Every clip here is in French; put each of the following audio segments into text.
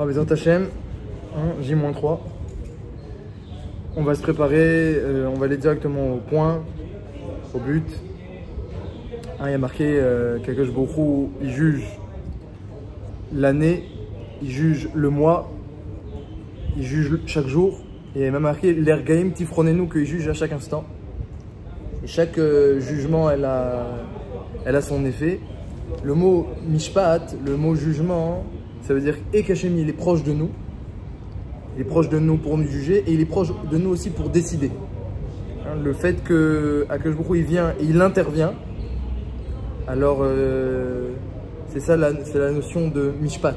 Bezrat Hashem, J-3. On va se préparer, on va aller directement au point, au but. Il y a marqué qu'Akadosh Baruch Hu, il juge l'année, il juge le mois, il juge chaque jour. Et il y a même marqué l'Ergaim Tifronenu, qu'il juge à chaque instant. Et chaque jugement, elle a son effet. Le mot mishpat, le mot jugement, ça veut dire qu'Hachem il est proche de nous. Il est proche de nous pour nous juger et il est proche de nous aussi pour décider. Le fait que Akadosh Baruch Hu, il vient et il intervient, alors c'est ça c'est la notion de mishpat,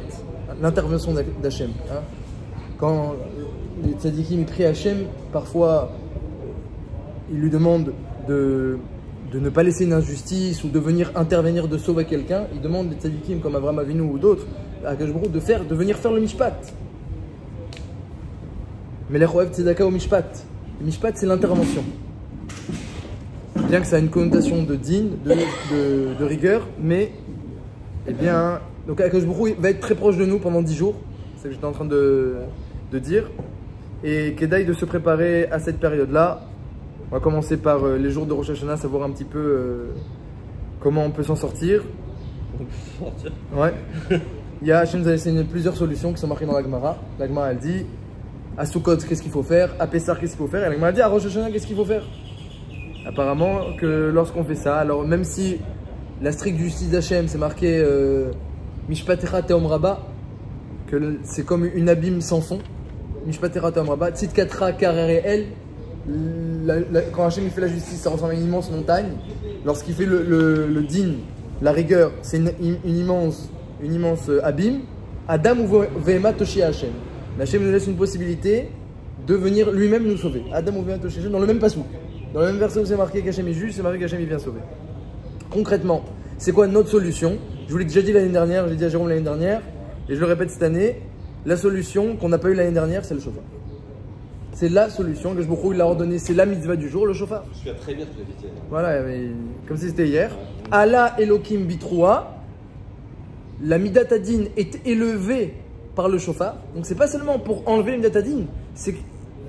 l'intervention d'Hachem. Quand les tzadikim prient Hachem, parfois ils lui demandent de ne pas laisser une injustice ou de venir intervenir, de sauver quelqu'un. Ils demandent les tzadikim comme Avraham Avinu ou d'autres à Akadosh Baruch Hu de venir faire le mishpat. Mais l'Echoev Tzedaka au mishpat. Le mishpat, c'est l'intervention. Bien que ça a une connotation de din, de rigueur, mais eh bien, donc Akadosh Baruch Hu va être très proche de nous pendant 10 jours. C'est ce que j'étais en train de dire. Et Kedaï de se préparer à cette période-là. On va commencer par les jours de Rosh Hashanah, savoir un petit peu comment on peut s'en sortir. On peut s'en sortir. Ouais. Il y a Hachem nous a laissé plusieurs solutions qui sont marquées dans la Gemara. La Gemara, elle dit à Sukkot, qu'est-ce qu'il faut faire? À Pessah, qu'est-ce qu'il faut faire? Et la Gemara dit à Rosh Hashanah, qu'est-ce qu'il faut faire? Apparemment, que lorsqu'on fait ça, alors même si la stricte justice d'Hachem, c'est marqué Mishpatecha Teom Rabba, que c'est comme une abîme sans fond. Mishpatecha Teom Rabba, Tzidkatra Karere El. Quand Hachem il fait la justice, ça ressemble à une immense montagne. Lorsqu'il fait le din, la rigueur, c'est une immense abîme. Adam ou Vehema Toshi Hachem. Mais Hachem nous laisse une possibilité de venir lui-même nous sauver. Adam ou Vehema Toshi Hachem, dans le même passou. Dans le même verset où c'est marqué qu'Hachem est juste, c'est marqué qu'Hachem il vient sauver. Concrètement, c'est quoi notre solution? Je vous l'ai déjà dit l'année dernière, je l'ai dit à Jérôme l'année dernière, et je le répète cette année. La solution qu'on n'a pas eu l'année dernière, c'est le chauffard. C'est la solution que Baruch Hu il a ordonné, c'est la mitzvah du jour, le chauffard. Je me souviens très bien de ce que tu as dit. Voilà, mais comme si c'était hier. Allah Elohim Bitroua, la Midat Adin est élevée par le chauffard. Donc c'est pas seulement pour enlever la Midat Adin, c'est que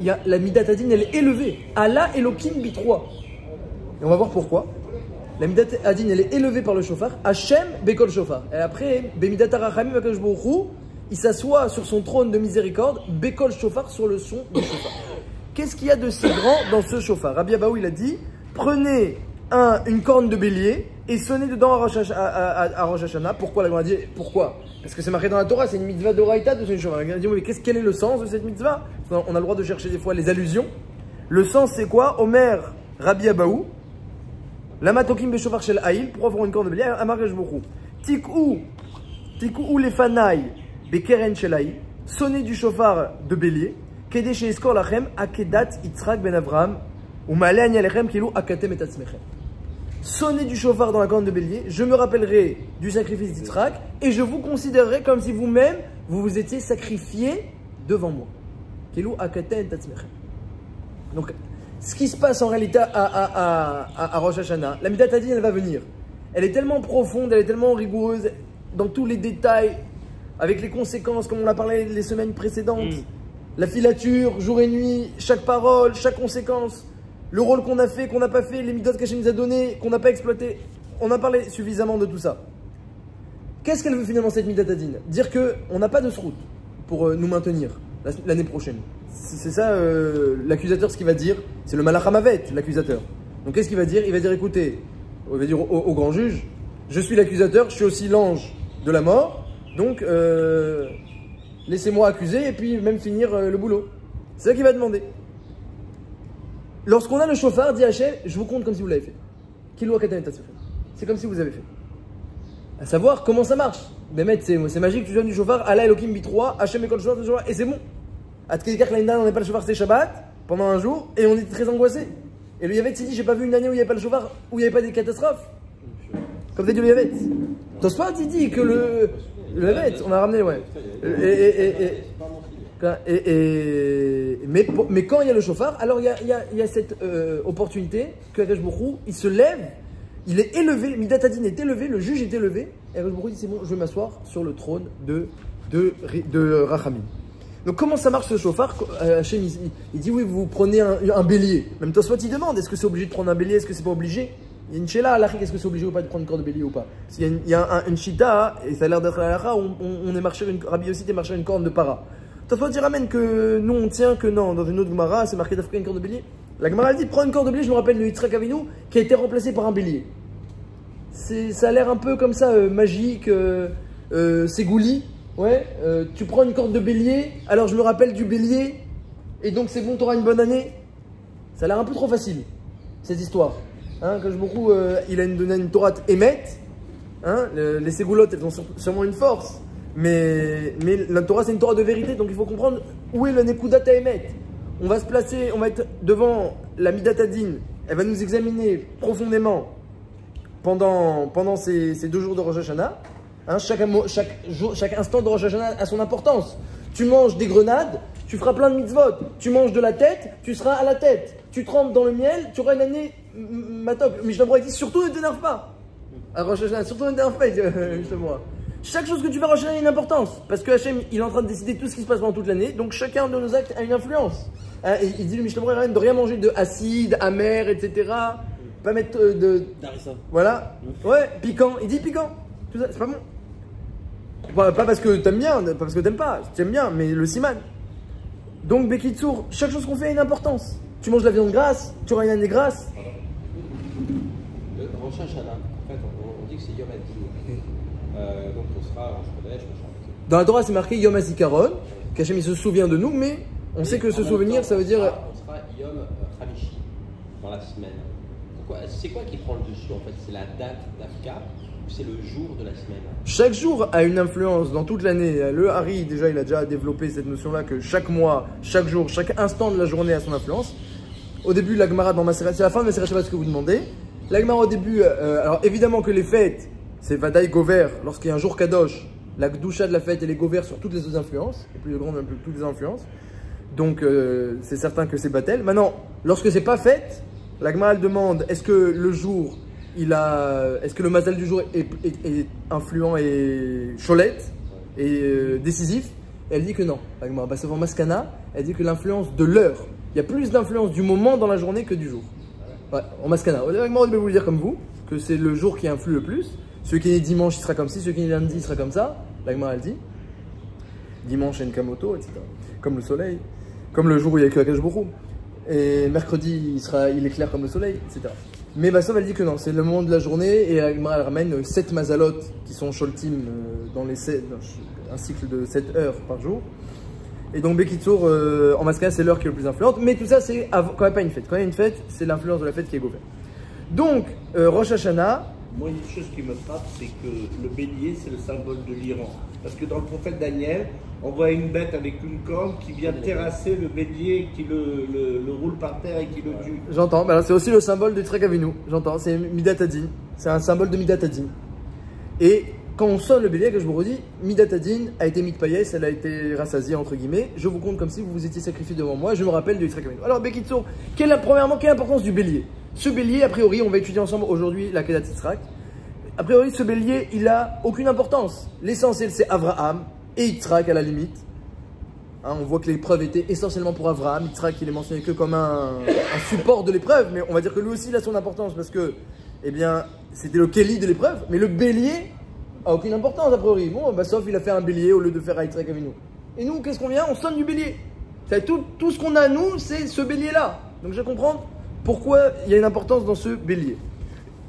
la Midat Adin elle est élevée. Allah Elohim Bitroua. Et on va voir pourquoi. La Midat Adin elle est élevée par le chauffard. Hachem Bekol Shofar. Et après, Bemidat Arachamim Akadosh Baruch Hu, il s'assoit sur son trône de miséricorde, Bekol Shofar, sur le son du chauffard. Qu'est-ce qu'il y a de si grand dans ce chauffard? Rabbi Abaou il a dit, prenez une corne de bélier et sonnez dedans à Rosh Hashanah. Pourquoi? La Gemara dit pourquoi? Parce que c'est marqué dans la Torah, c'est une mitzvah d'oraïta de ce chauffard. La Gemara dit mais quel est le sens de cette mitzvah? On a le droit de chercher des fois les allusions. Le sens c'est quoi? Omer Rabbi Abaou, Lama Tokim Beshofar Shel Haïl, pour avoir une corne de bélier, Amar Akadosh Baruch Hu. Tikou Lefanaï Bekeren Shel Haïl, sonnez du chauffard de bélier. Kedesh Eskor Lachem Akedat Yitzhak Ben Avraham ou Ma'ale Ani Alechem Kilo Akatem Et Atzmechem. Sonnez du chauffard dans la corne de bélier, je me rappellerai du sacrifice d'Yitzhak et je vous considérerai comme si vous-même vous vous étiez sacrifié devant moi. Kilo Akatem Et Atzmechem. Donc, ce qui se passe en réalité à Rosh Hashanah, la Midat Adin elle va venir. Elle est tellement profonde, elle est tellement rigoureuse dans tous les détails, avec les conséquences comme on l'a parlé les semaines précédentes. La filature, jour et nuit, chaque parole, chaque conséquence, le rôle qu'on a fait, qu'on n'a pas fait, les midotes qu'Hachem nous a donné, qu'on n'a pas exploité. On a parlé suffisamment de tout ça. Qu'est-ce qu'elle veut finalement cette Midat Adin? Dire qu'on n'a pas de srout pour nous maintenir l'année prochaine. C'est ça l'accusateur, ce qu'il va dire. C'est le Malach HaMavet, l'accusateur. Donc qu'est-ce qu'il va dire? Il va dire écoutez, il va dire au grand juge, je suis l'accusateur, je suis aussi l'ange de la mort, donc laissez-moi accuser et puis même finir le boulot. C'est ça qu'il va demander. Lorsqu'on a le chauffard, dit Hachem, je vous compte comme si vous l'avez fait. C'est comme si vous avez fait. À savoir comment ça marche. Bémet, c'est magique, tu donnes du chauffard, Allah Elohim Bitroua, Hachem Ekol Shofar, et c'est bon. À Tkekar l'année dernière, on n'a pas le chauffard, c'est Shabbat, pendant un jour, et on était très angoissé. Et le Yavet s'est dit, j'ai pas vu une année où il n'y avait pas le chauffard, où il n'y avait pas des catastrophes. Comme t'as dit le Yavet. Tosfot, il dit que le Yavet, on a ramené, ouais. Mais quand il y a le chauffard, alors il y a cette opportunité que Akadosh Baruch Hu, il se lève, il est élevé, Midat Adin est élevé, le juge est élevé, et Akadosh Baruch Hu dit c'est bon, je vais m'asseoir sur le trône de de Rachamim. Donc comment ça marche ce chauffard? Hachem il dit oui, vous prenez un bélier. Même toi, soit il demande, est-ce que c'est obligé de prendre un bélier, est-ce que c'est pas obligé? Il y a une chéla à l'achik, est-ce que c'est obligé ou pas de prendre une corde de bélier ou pas? Il y a une chita, et ça a l'air d'être à l'achik, on est marché, Rabbi aussi est marché une corde de para. Toi, tu ramènes que nous on tient que non, dans une autre Gemara, c'est marqué d'Afrique une corde de bélier. La Gemara dit, prends une corde de bélier, je me rappelle de Yitzhak Avinu, qui a été remplacé par un bélier. Ça a l'air un peu comme ça, magique, ségouli. Ouais, tu prends une corde de bélier, alors je me rappelle du bélier, et donc c'est bon, tu auras une bonne année. Ça a l'air un peu trop facile, cette histoire. Hein, quand beaucoup, il a donné une Torah émet, hein, les ségoulottes, elles ont sûrement une force, mais la Torah c'est une Torah de vérité, donc il faut comprendre où est le Nekudat émet. On va se placer, on va être devant la Midat Adin, elle va nous examiner profondément pendant ces 2 jours de Rosh Hashanah. Hein, chaque instant de Rosh Hashanah a son importance. Tu manges des grenades, tu feras plein de mitzvot. Tu manges de la tête, tu seras à la tête. Tu trempes dans le miel, tu auras une année matok. Mishnah Berurah dit surtout ne t'énerve pas. À Rosh Hashanah, surtout ne t'énerve pas, Mishnah Berurah. Chaque chose que tu fais à Rosh Hashanah a une importance. Parce que Hachem, il est en train de décider tout ce qui se passe pendant toute l'année. Donc chacun de nos actes a une influence. Hein, et il dit le Mishnah Berurah de rien manger de acide, amer, etc. Pas mettre Darissa. Voilà. Ouais, piquant. Il dit piquant. Tout ça, c'est pas bon. Pas parce que t'aimes bien, pas parce que t'aimes pas, t'aimes bien, mais le siman. Donc, Bekitsour, chaque chose qu'on fait a une importance. Tu manges de la viande grasse, tu auras une année grasse. Le Rosh Hashanah, en fait, on dit que c'est Yom Adin. Donc, on sera en Chodesh, dans la Torah, c'est marqué Yom HaZikaron, qu'Hachem il se souvient de nous, mais on sait que ce souvenir, ça veut dire. On sera Yom Hamishi, dans la semaine. C'est quoi qui prend le dessus en fait? C'est la date d'Afka ou c'est le jour de la semaine? Chaque jour a une influence dans toute l'année. Le Hari, déjà, il a déjà développé cette notion-là que chaque mois, chaque jour, chaque instant de la journée a son influence. Au début, la Gemara dans Maseret, c'est la fin de Maseret Shabbat ce que vous demandez. La Gemara au début, alors évidemment que les fêtes, c'est Vadaï Gover, lorsqu'il y a un jour Kadosh, la Gdusha de la fête, elle est Gover sur toutes les autres influences, et plus grande, toutes les influences. Donc, c'est certain que c'est Batel. Maintenant, lorsque c'est pas fête, la Gemara elle demande est-ce que le jour, est-ce que le mazal du jour est influent et cholette et décisif? Et elle dit que non. La Gemara Bassovan Maskana, elle dit que l'influence de l'heure, il y a plus d'influence du moment dans la journée que du jour. Ouais, en Maskana. La Gemara je vais vous le dire comme vous, que c'est le jour qui influe le plus. Celui qui est dimanche, il sera comme ci, celui qui est lundi, il sera comme ça. La Gemara elle dit dimanche, Enkamoto, etc. Comme le soleil, comme le jour où il y a que Akash Borou. Et mercredi, il est clair comme le soleil, etc. Mais Bassov, elle dit que non, c'est le moment de la journée et elle ramène 7 mazalot qui sont sholtim dans un cycle de 7 heures par jour. Et donc Bekitsour, en Maskana, c'est l'heure qui est le plus influente. Mais tout ça, c'est quand il n'y a pas une fête. Quand il y a une fête, c'est l'influence de la fête qui est gouvernée. Donc, Rosh Hashanah. Moi, une chose qui me frappe, c'est que le bélier, c'est le symbole de l'Iran. Parce que dans le prophète Daniel, on voit une bête avec une corde qui vient terrasser le bélier, qui le roule par terre et qui le tue. J'entends, ben c'est aussi le symbole de Yitzhak Avinu. J'entends, c'est Midat Adin. C'est un symbole de Midat Adin. Et quand on sonne le bélier, que je vous redis, Midat Adin a été mitpayes, elle a été rassasiée, entre guillemets. Je vous compte comme si vous vous étiez sacrifié devant moi. Je me rappelle de Yitzhak Avinu. Alors, Bekitsour, premièrement, quelle est l'importance du bélier? Ce bélier, a priori, on va étudier ensemble aujourd'hui la Kedat Yitzhak. A priori, ce bélier, il n'a aucune importance. L'essentiel, c'est Abraham et Yitzhak à la limite. Hein, on voit que l'épreuve était essentiellement pour Abraham. Yitzhak, il est mentionné que comme un support de l'épreuve, mais on va dire que lui aussi, il a son importance parce que, eh bien, c'était le Kéli de l'épreuve. Mais le bélier a aucune importance, a priori. Bon, bah, sauf il a fait un bélier au lieu de faire Yitzhak Avinu. Et nous, qu'est-ce qu'on vient? On sonne du bélier. Tout ce qu'on a, nous, c'est ce bélier-là. Donc, je vais comprendre pourquoi il y a une importance dans ce bélier.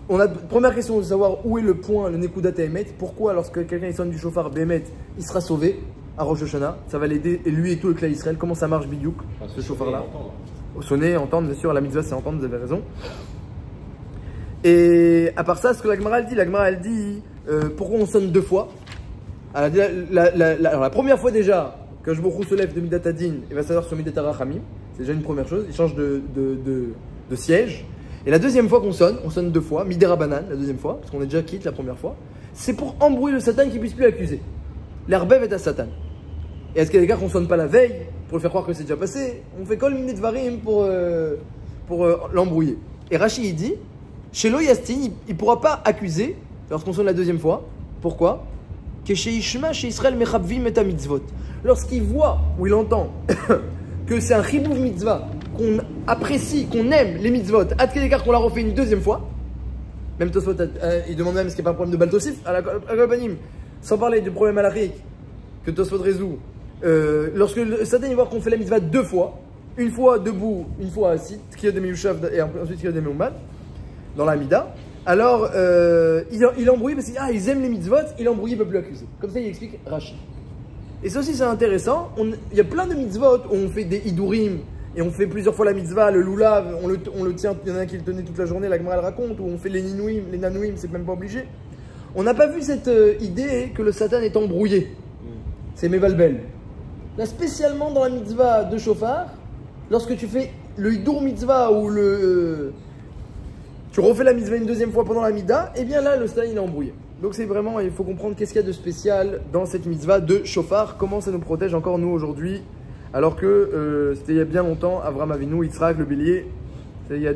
On a première question de savoir où est le point, le Nekudat Emet. Pourquoi, lorsque quelqu'un sonne du chauffard Bémet, il sera sauvé à Rosh Hashanah? Ça va l'aider, et lui et tout le clan Israël. Comment ça marche, Bidiouk, ce chauffard-là? Sonner, entendre, bien sûr, la mitzvah c'est entendre, vous avez raison. Et à part ça, ce que la Gemara elle dit, pourquoi on sonne 2 fois? Alors, la première fois déjà, que je se lève de Midat Adin et va s'asseoir sur Midat Rachamim, c'est déjà une première chose, il change de siège. Et la deuxième fois qu'on sonne, on sonne 2 fois, Midera Banan, la deuxième fois, parce qu'on est déjà quitte la première fois, c'est pour embrouiller le Satan qui ne puisse plus accuser. L'herbev est à Satan. Et est-ce qu'il y a des gars qu'on sonne pas la veille, pour le faire croire que c'est déjà passé? On fait kol minit varim pour l'embrouiller. Et Rashi il dit, chez Lo Yastin, il ne pourra pas accuser lorsqu'on sonne la deuxième fois. Pourquoi? Kesheishma chez Israël mechavvim et mitzvot. Lorsqu'il voit ou il entend que c'est un chibouv mitzvah, qu'on apprécie, qu'on aime les mitzvot, à quel écart qu'on l'a refait une deuxième fois, même Tosfot, il demande même est-ce qu'il n'y a pas un problème de Baltosif à la Kolpanim, sans parler du problème halachique que Tosfot résout. Lorsque Satan va voir qu'on fait la mitzvah deux fois, une fois debout, une fois assis, Tkiyot de Meyushav et ensuite Tkiyot de Meumad, dans la Mida, alors il embrouille parce qu'ils aiment les mitzvot, il embrouille, il ne peut plus accuser. Comme ça, il explique Rashi. Et ça aussi, c'est intéressant. Il y a plein de mitzvot où on fait des idurim et on fait plusieurs fois la mitzvah, le lulav, on le tient, il y en a un qui le tenait toute la journée, la Gemara le raconte, où on fait les ninouim, les nanouim, c'est même pas obligé. On n'a pas vu cette idée que le Satan est embrouillé. C'est Mevalbel. Là, spécialement dans la mitzvah de Shofar, lorsque tu fais le hidur mitzvah ou tu refais la mitzvah une deuxième fois pendant la mida, et bien là, le Satan il est embrouillé. Donc c'est vraiment, il faut comprendre qu'est-ce qu'il y a de spécial dans cette mitzvah de Shofar, comment ça nous protège encore nous aujourd'hui, alors que c'était il y a bien longtemps, Avram Avinu, Yitzhak, le bélier, il y a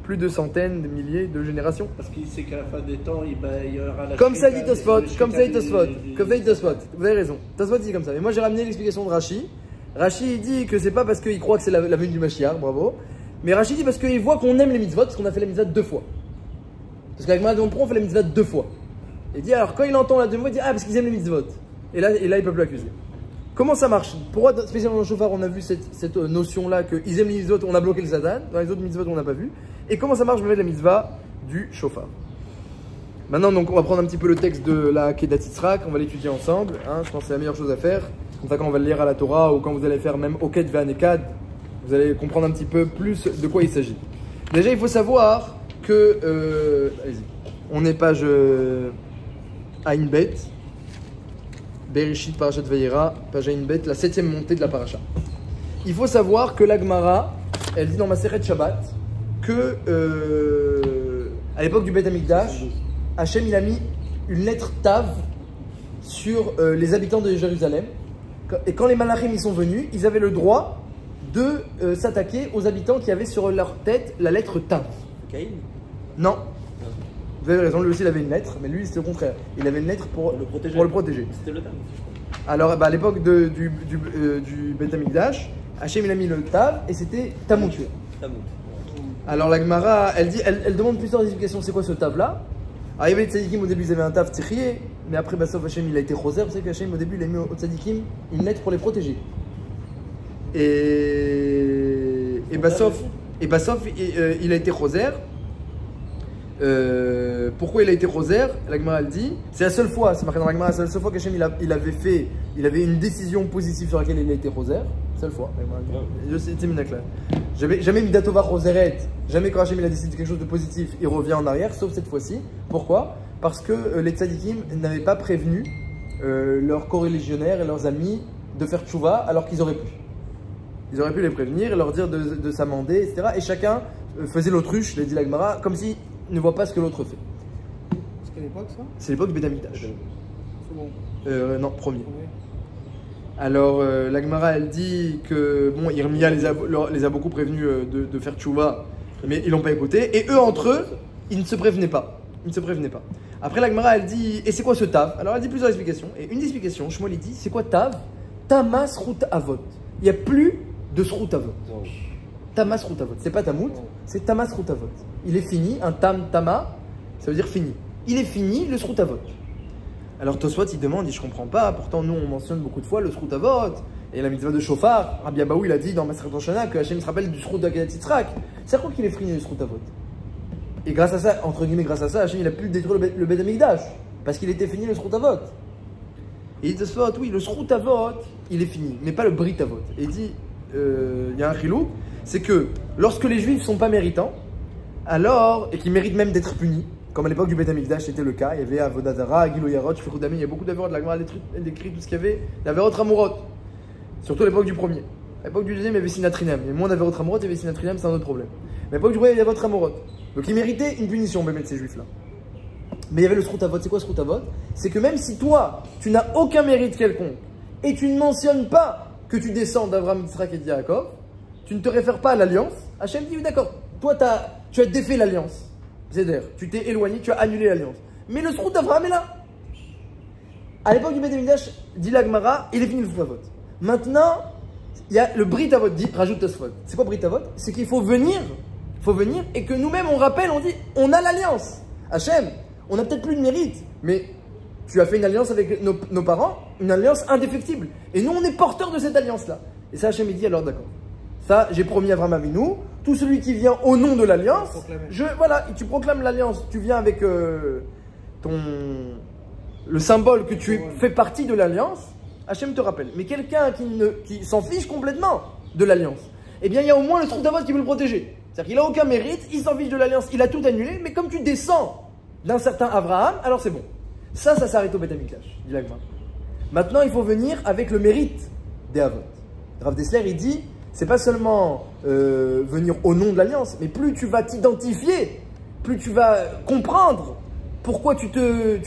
plus de centaines, de milliers de générations. Parce qu'il sait qu'à la fin des temps, il y aura la comme ça dit Tosfot, comme ça dit Tosfot, vous avez raison, Tosfot dit comme ça. Mais moi j'ai ramené l'explication de Rashi. Rashi il dit que c'est pas parce qu'il croit que c'est la venue du Mashiach, bravo. Mais Rashi dit parce qu'il voit qu'on aime les mitzvot, parce qu'on a fait la mitzvah deux fois. Parce qu'avec Madame Pro, on fait la mitzvah deux fois. Il dit alors quand il entend la deuxième fois, il dit ah parce qu'ils aiment les mitzvot. Et là il peut plus accuser. Comment ça marche? Pourquoi spécialement dans le Shofar on a vu cette notion là qu'ils aiment les mitzvot, on a bloqué le Satan. Dans les autres mitzvot on n'a pas vu. Et comment ça marche avec la mitzvah du Shofar? Maintenant donc on va prendre un petit peu le texte de la Kedat Yitzhak, on va l'étudier ensemble. Hein, je pense que c'est la meilleure chose à faire. Comme ça quand on va le lire à la Torah ou quand vous allez faire même Oket Ve'anekad, vous allez comprendre un petit peu plus de quoi il s'agit. Déjà il faut savoir que allez-y, on est page Aïn Bet, Bereshit Parashat Vayera, page Aïn Bet, la 7e montée de la paracha. Il faut savoir que la Gemara, elle dit dans Maseret Shabbat que à l'époque du Beth Amikdash, Hachem il a mis une lettre Tav sur les habitants de Jérusalem. Et quand les Malachim y sont venus, ils avaient le droit de s'attaquer aux habitants qui avaient sur leur tête la lettre Tav. Caïn? Non. Vous avez raison, lui aussi il avait une lettre, mais lui c'était le contraire. Il avait une lettre pour le protéger. C'était le Tav. Alors à l'époque du Beth Amikdash, Hachem il a mis le Tav et c'était Tamout. Alors la Gemara, elle demande plusieurs explications. C'est quoi ce Tav là? Alors il y avait les tzadikim au début, ils avaient un Tav Tzrié, mais après Bassof Hachem il a été Choser. Vous savez qu'Hachem au début il a mis aux tzadikim une lettre pour les protéger. Et Bassof il a été Choser. Pourquoi il a été Choser? La Gemara elle dit, c'est la seule fois, c'est marqué dans la Gemara, c'est la seule fois qu'Hachem il avait une décision positive sur laquelle il a été Choser. Seule fois. C'était Minakla. Jamais Midatova Choseret, jamais quand Hachem il a décidé quelque chose de positif, il revient en arrière, sauf cette fois-ci. Pourquoi? Parce que les tzadikim n'avaient pas prévenu leurs coreligionnaires et leurs amis de faire tchouva alors qu'ils auraient pu. Ils auraient pu les prévenir et leur dire de s'amender, etc. Et chacun faisait l'autruche, l'a dit la Gemara, comme si ne voit pas ce que l'autre fait. C'est quelle époque ça? C'est l'époque du Beth Amikdash. Second. Non, premier. Alors la Gemara elle dit que bon, Irmia les a beaucoup prévenus de faire tchouva, mais ils l'ont pas écouté. Et eux entre eux, ils ne se prévenaient pas. Après la Gemara elle dit et c'est quoi ce Tav? Alors elle dit plusieurs explications. Et une explication, Shmuel il dit c'est quoi Tav? Tamas Rout Avot. Il n'y a plus de Srout Avot. Tamas Rout Avot. C'est pas Tamout, c'est Tamas Rout Avot. Il est fini, un Tama, ça veut dire fini. Il est fini le Srout Avot. Alors Tosfot il demande, je comprends pas, pourtant nous on mentionne beaucoup de fois le Srout Avot et la mitzvah de Shofar. Rabbi Abaou il a dit dans Maseret Roshana que Hachem se rappelle du Srout d'Akedat Yitzhak. C'est quoi qu'il est fini le Srout Avot? Et grâce à ça, entre guillemets grâce à ça, Hachem il a pu détruire le Beth Amikdash parce qu'il était fini le Srout Avot. Et il dit Tosfot, oui le Srout Avot il est fini, mais pas le Brit Avot. Et il dit, il y a un chilou, c'est que lorsque les Juifs sont pas méritants, alors, et qui méritent même d'être punis, comme à l'époque du Beth Amikdash c'était le cas, il y avait Avodah Zara, Gilo Yarot, Shfichut Damim, il y a beaucoup d'avérots de la Gemara, elle décrit tout ce qu'il y avait, d'avérots Ramurot, surtout à l'époque du premier. À l'époque du deuxième, il y avait Sinatrinam, il y a moins d'avérots Ramurot, il y avait Sinatrinam, c'est un autre problème. Mais à l'époque du premier, il y avait Avérots Ramurot. Donc ils méritaient une punition, même de ces juifs là. Mais il y avait le Srout Avot. C'est quoi Srout Avot? C'est que même si toi, tu n'as aucun mérite quelconque, et tu ne mentionnes pas que tu descends d'Avraham, Yitzhak et de Yaakov, tu ne te réfères pas à l'alliance, Hachem dit oui d'accord, toi tu as défait l'alliance. C'est-à-dire, tu t'es éloigné, tu as annulé l'alliance. Mais le Srout d'Avraham est là. À l'époque du Beth Amikdash, dit la Gemara, il est fini le Avot. Maintenant, il y a le Brit Avot, dit, rajoute Tosfot. C'est quoi Brit Avot? C'est qu'il faut venir et que nous-mêmes on rappelle, on dit, on a l'alliance. Hachem, on n'a peut-être plus de mérite, mais tu as fait une alliance avec nos parents, une alliance indéfectible. Et nous, on est porteurs de cette alliance-là. Et ça, Hachem, il dit, alors d'accord. Ça, j'ai promis à Avraham Avinu, tout celui qui vient au nom de l'alliance, voilà, tu proclames l'alliance, tu viens avec le symbole que tu fais partie de l'alliance, Hachem te rappelle. Mais quelqu'un qui s'en fiche complètement de l'alliance, eh bien, il y a au moins le Zchut Avot qui veut le protéger. C'est-à-dire qu'il n'a aucun mérite, il s'en fiche de l'alliance, il a tout annulé, mais comme tu descends d'un certain Abraham, alors c'est bon. Ça s'arrête au Beth Amikdash, dit la Gemara. Maintenant, il faut venir avec le mérite des Avot. Rav Dessler, il dit, c'est pas seulement venir au nom de l'alliance, mais plus tu vas t'identifier, plus tu vas comprendre pourquoi tu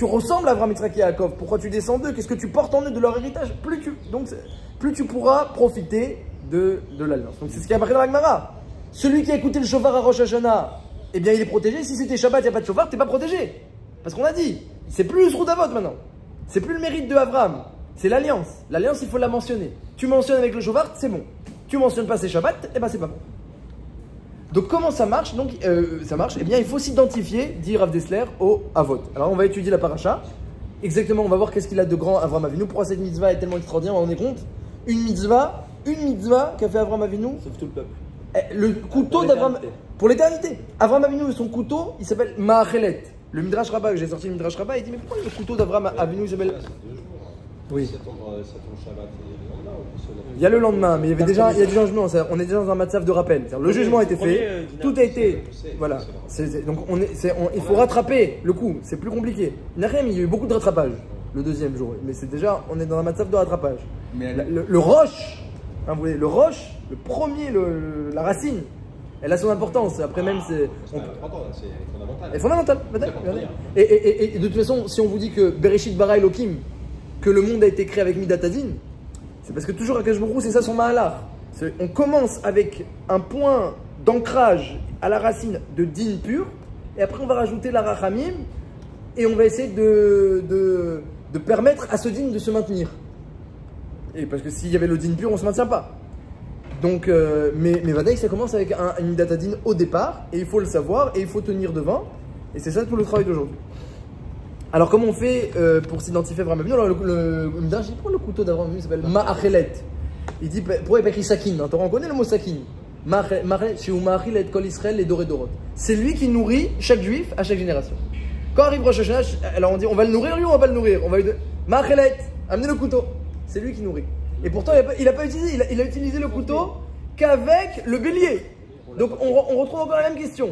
ressembles à Avraham, Yitzhak et Yaakov, pourquoi tu descends d'eux, qu'est-ce que tu portes en eux de leur héritage, plus tu pourras profiter de l'alliance. Donc c'est ce qui est marqué dans la Gemara. Celui qui a écouté le shofar à Rosh Hashanah, eh bien il est protégé. Si c'était Shabbat, il n'y a pas de shofar, tu n'es pas protégé. Parce qu'on a dit, c'est plus le Zchut Avot maintenant. C'est plus le mérite de Avraham, c'est l'alliance. L'alliance, il faut la mentionner. Tu mentionnes avec le shofar, c'est bon. Tu mentionnes pas c'est Shabbat, eh bien c'est pas bon. Donc comment ça marche? Donc ça marche, eh bien il faut s'identifier, dit Rav Dessler, au Avot. Alors on va étudier la paracha. Exactement, on va voir qu'est-ce qu'il a de grand Avraham Avinu. Pourquoi cette mitzvah est tellement extraordinaire, on en est compte. Une mitzvah qu'a fait Avraham Avinu. Sauf tout le peuple. Le couteau d'Avraham, pour l'éternité. Avraham Avinu, son couteau, il s'appelle Ma'achelet. Le Midrash Rabbah, j'ai sorti le Midrash Rabbah, il dit mais pourquoi le couteau d'Avraham Avinu il s'appelle... Oui. Ça tombe Shabbat et le lendemain. Il y a le lendemain, mais il y a des changements. On est déjà dans un matzav de rappel. Le jugement a été fait, tout a été. Voilà. Donc il faut rattraper le coup. C'est plus compliqué. Il y a eu beaucoup de rattrapage le deuxième jour, mais c'est déjà, on est dans un matzav de rattrapage. Le roche, hein, vous voyez, le roche, le premier, la racine, elle a son importance. Après même, c'est fondamental. C'est fondamental. Et de toute façon, si on vous dit que Bereshit bara Elokim, que le monde a été créé avec Midat Hadin, c'est parce que toujours Akadosh Baruch Hu, c'est ça son mahalach. On commence avec un point d'ancrage à la racine de din pur, et après on va rajouter la rachamim, et on va essayer de permettre à ce din de se maintenir. Et parce que s'il y avait le din pur, on ne se maintient pas. Donc, mais Vadaï, ça commence avec une Midat Hadin au départ, et il faut le savoir, et il faut tenir devant, et c'est ça tout le travail d'aujourd'hui. Alors, comment on fait pour s'identifier à Avraham Avinu? Alors, le Midrash, pourquoi le couteau d'Avraham Avinu s'appelle Ma'achelet? Il dit, pourquoi il pas écrit Sakin? On connaît le mot Sakin. Ma'achelet, chez Ma'achelet, Kol Israël, les Doré Dorot. C'est lui qui nourrit chaque juif à chaque génération. Quand arrive Rosh Hashanah, alors on dit, on va le nourrir lui ou on va pas le nourrir? On va lui dire, Ma'achelet, amenez le couteau. C'est lui qui nourrit. Et pourtant, il a utilisé le couteau qu'avec le bélier. Donc, on retrouve encore la même question.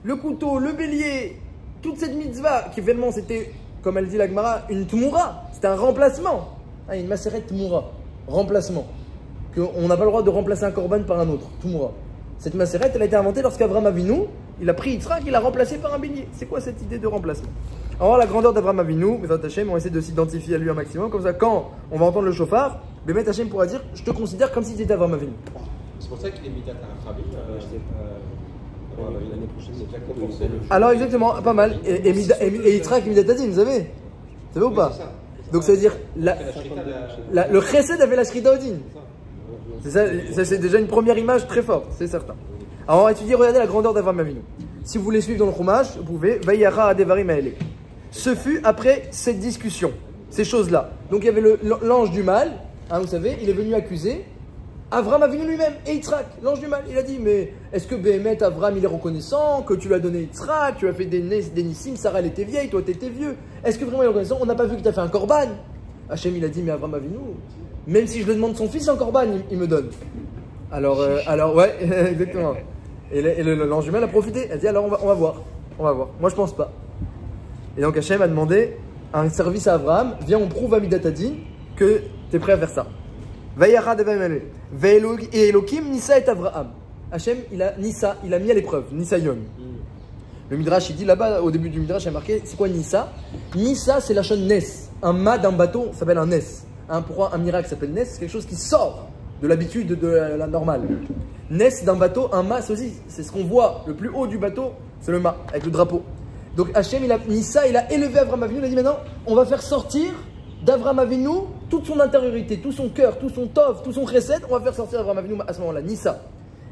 Le couteau, le bélier, toute cette mitzvah, qui finalement c'était, comme elle dit la Gemara, une tmoura, c'était un remplacement. Une maseret tmoura, remplacement. On n'a pas le droit de remplacer un korban par un autre, tmoura. Cette maseret, elle a été inventée lorsqu'Avraham Avinu, il a pris Yitzhak, il l'a remplacé par un bélier. C'est quoi cette idée de remplacement? Alors la grandeur d'Avraham Avinu, Bezrat Hashem, on essaie de s'identifier à lui un maximum, comme ça quand on va entendre le shofar, Bémet Hashem pourra dire, je te considère comme si tu étais Avraham Avinu. C'est pour ça qu'il est Midat HaRachamim. L'année prochaine, c'est déjà compensé. Alors exactement, pas mal. Et Yitzhak Midat Hadin, vous savez? Vous savez ou pas? Donc ça veut dire, le chesed avait la shrita Odin. Ça c'est déjà une première image très forte, c'est certain. Alors on va étudier, regardez la grandeur d'Avraham Avinu. Si vous voulez suivre dans le Chumash, vous pouvez. Vayara Adevarim Haele. Ce fut après cette discussion, ces choses-là. Donc il y avait l'ange du mal, hein, vous savez, il est venu accuser Avraham Avinu lui-même et Yitzhak, l'ange du mal. Il a dit, mais est-ce que Béhémet, Avraham, il est reconnaissant, que tu lui as donné Yitzhak, tu as fait des nissim, Sarah elle était vieille, toi tu étais vieux. Est-ce que vraiment il est reconnaissant? On n'a pas vu que tu as fait un korban. Hachem il a dit, mais Avraham Avinu, même si je le demande son fils en korban, il me donne. Alors ouais, exactement. Et l'ange du mal a profité. Elle a dit, alors on va voir. Moi je pense pas. Et donc Hachem a demandé un service à Avraham, viens on prouve à Midat Hadin que tu es prêt à faire ça. Vayara Devarim et Elokim Nissa et Avraham. Hachem, il a Nissa, il a mis à l'épreuve, Nissayon. Le Midrash, il dit là-bas, au début du Midrash, il y a marqué, c'est quoi Nissa? Nissa, c'est la chaîne Nes. Un mât d'un bateau s'appelle un Nes. Pourquoi un miracle s'appelle Nes? C'est quelque chose qui sort de l'habitude, de la normale. Nes d'un bateau, un mât, c'est aussi, c'est ce qu'on voit, le plus haut du bateau, c'est le mât, avec le drapeau. Donc Hachem, Nissa, il a élevé Avraham Avinu, il a dit maintenant, on va faire sortir d'Avram Avinu, toute son intériorité, tout son cœur, tout son tov, tout son chesed, on va faire sortir Avram Avinu à ce moment-là, Nissa.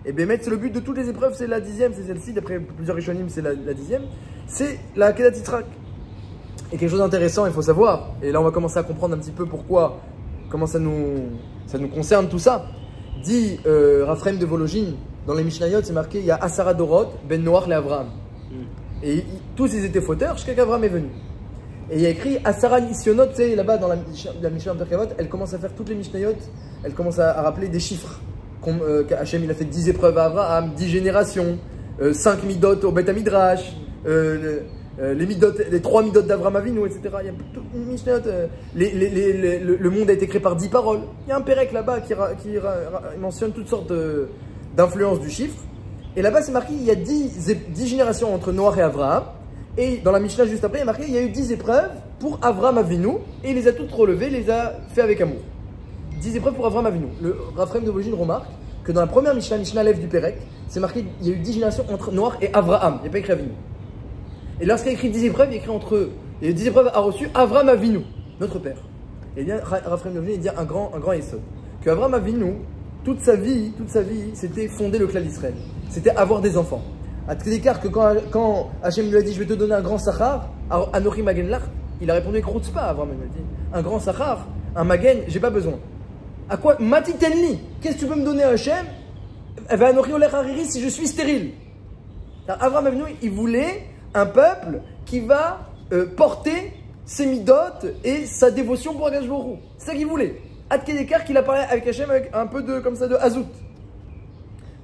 Et bien, c'est le but de toutes les épreuves, c'est la 10e, c'est celle-ci, d'après plusieurs Rishonim, c'est la 10e, c'est la Akedat Yitzhak. Et quelque chose d'intéressant, il faut savoir, et là on va commencer à comprendre un petit peu pourquoi, comment ça nous concerne tout ça. Dit Raphaël de Vologine, dans les Mishnayot, c'est marqué, il y a Asara Dorot, Ben Noach et Avraham. Et tous ils étaient fauteurs jusqu'à qu'Avraham est venu. Et il y a écrit Asara Nisionot, tu sais, là-bas dans la Mishnah Perkavot, elle commence à faire toutes les Mishnayot, elle commence à rappeler des chiffres. Hachem il a fait 10 épreuves à Avraham, 10 générations, 5 midot au Bet Midrash, les 3 midot d'Avraham Avinu, etc. Il y a toute une Mishnayot, le monde a été créé par 10 paroles. Il y a un Pérec là-bas qui mentionne toutes sortes d'influences du chiffre. Et là-bas c'est marqué il y a 10 générations entre Noach et Avraham. Et dans la Mishnah juste après, il y a marqué il y a eu 10 épreuves pour Avraham Avinu et il les a toutes relevées, les a fait avec amour. 10 épreuves pour Avraham Avinu. Le Raphaël de Vologine remarque que dans la première Mishnah Lev du Pérec, c'est marqué il y a eu 10 générations entre Noach et Avraham. Il n'y a pas écrit Avinu. Et lorsqu'il y a écrit 10 épreuves, il y a écrit entre eux. Il y a eu 10 épreuves a reçu Avraham Avinu, notre père. Et bien Raphaël de Vologine il dit un grand Yesod. Que Avraham Avinu, toute sa vie, c'était fonder le clan d'Israël. C'était avoir des enfants. À tel écart que quand Hachem lui a dit je vais te donner un grand Sachar, Anochi Magen Lach, il a répondu avec Routzpa, Avraham il a dit un grand Sachar, un Magen, j'ai pas besoin. À quoi Mati Tenli, qu'est-ce que tu peux me donner à Hachem? Anochi Olech Hariri si je suis stérile. Avraham Avinu, il voulait un peuple qui va porter ses midot et sa dévotion pour Akadosh Baruch Hu. C'est ça qu'il voulait. À tel écart qu'il a parlé avec Hachem avec un peu de comme ça de Azout.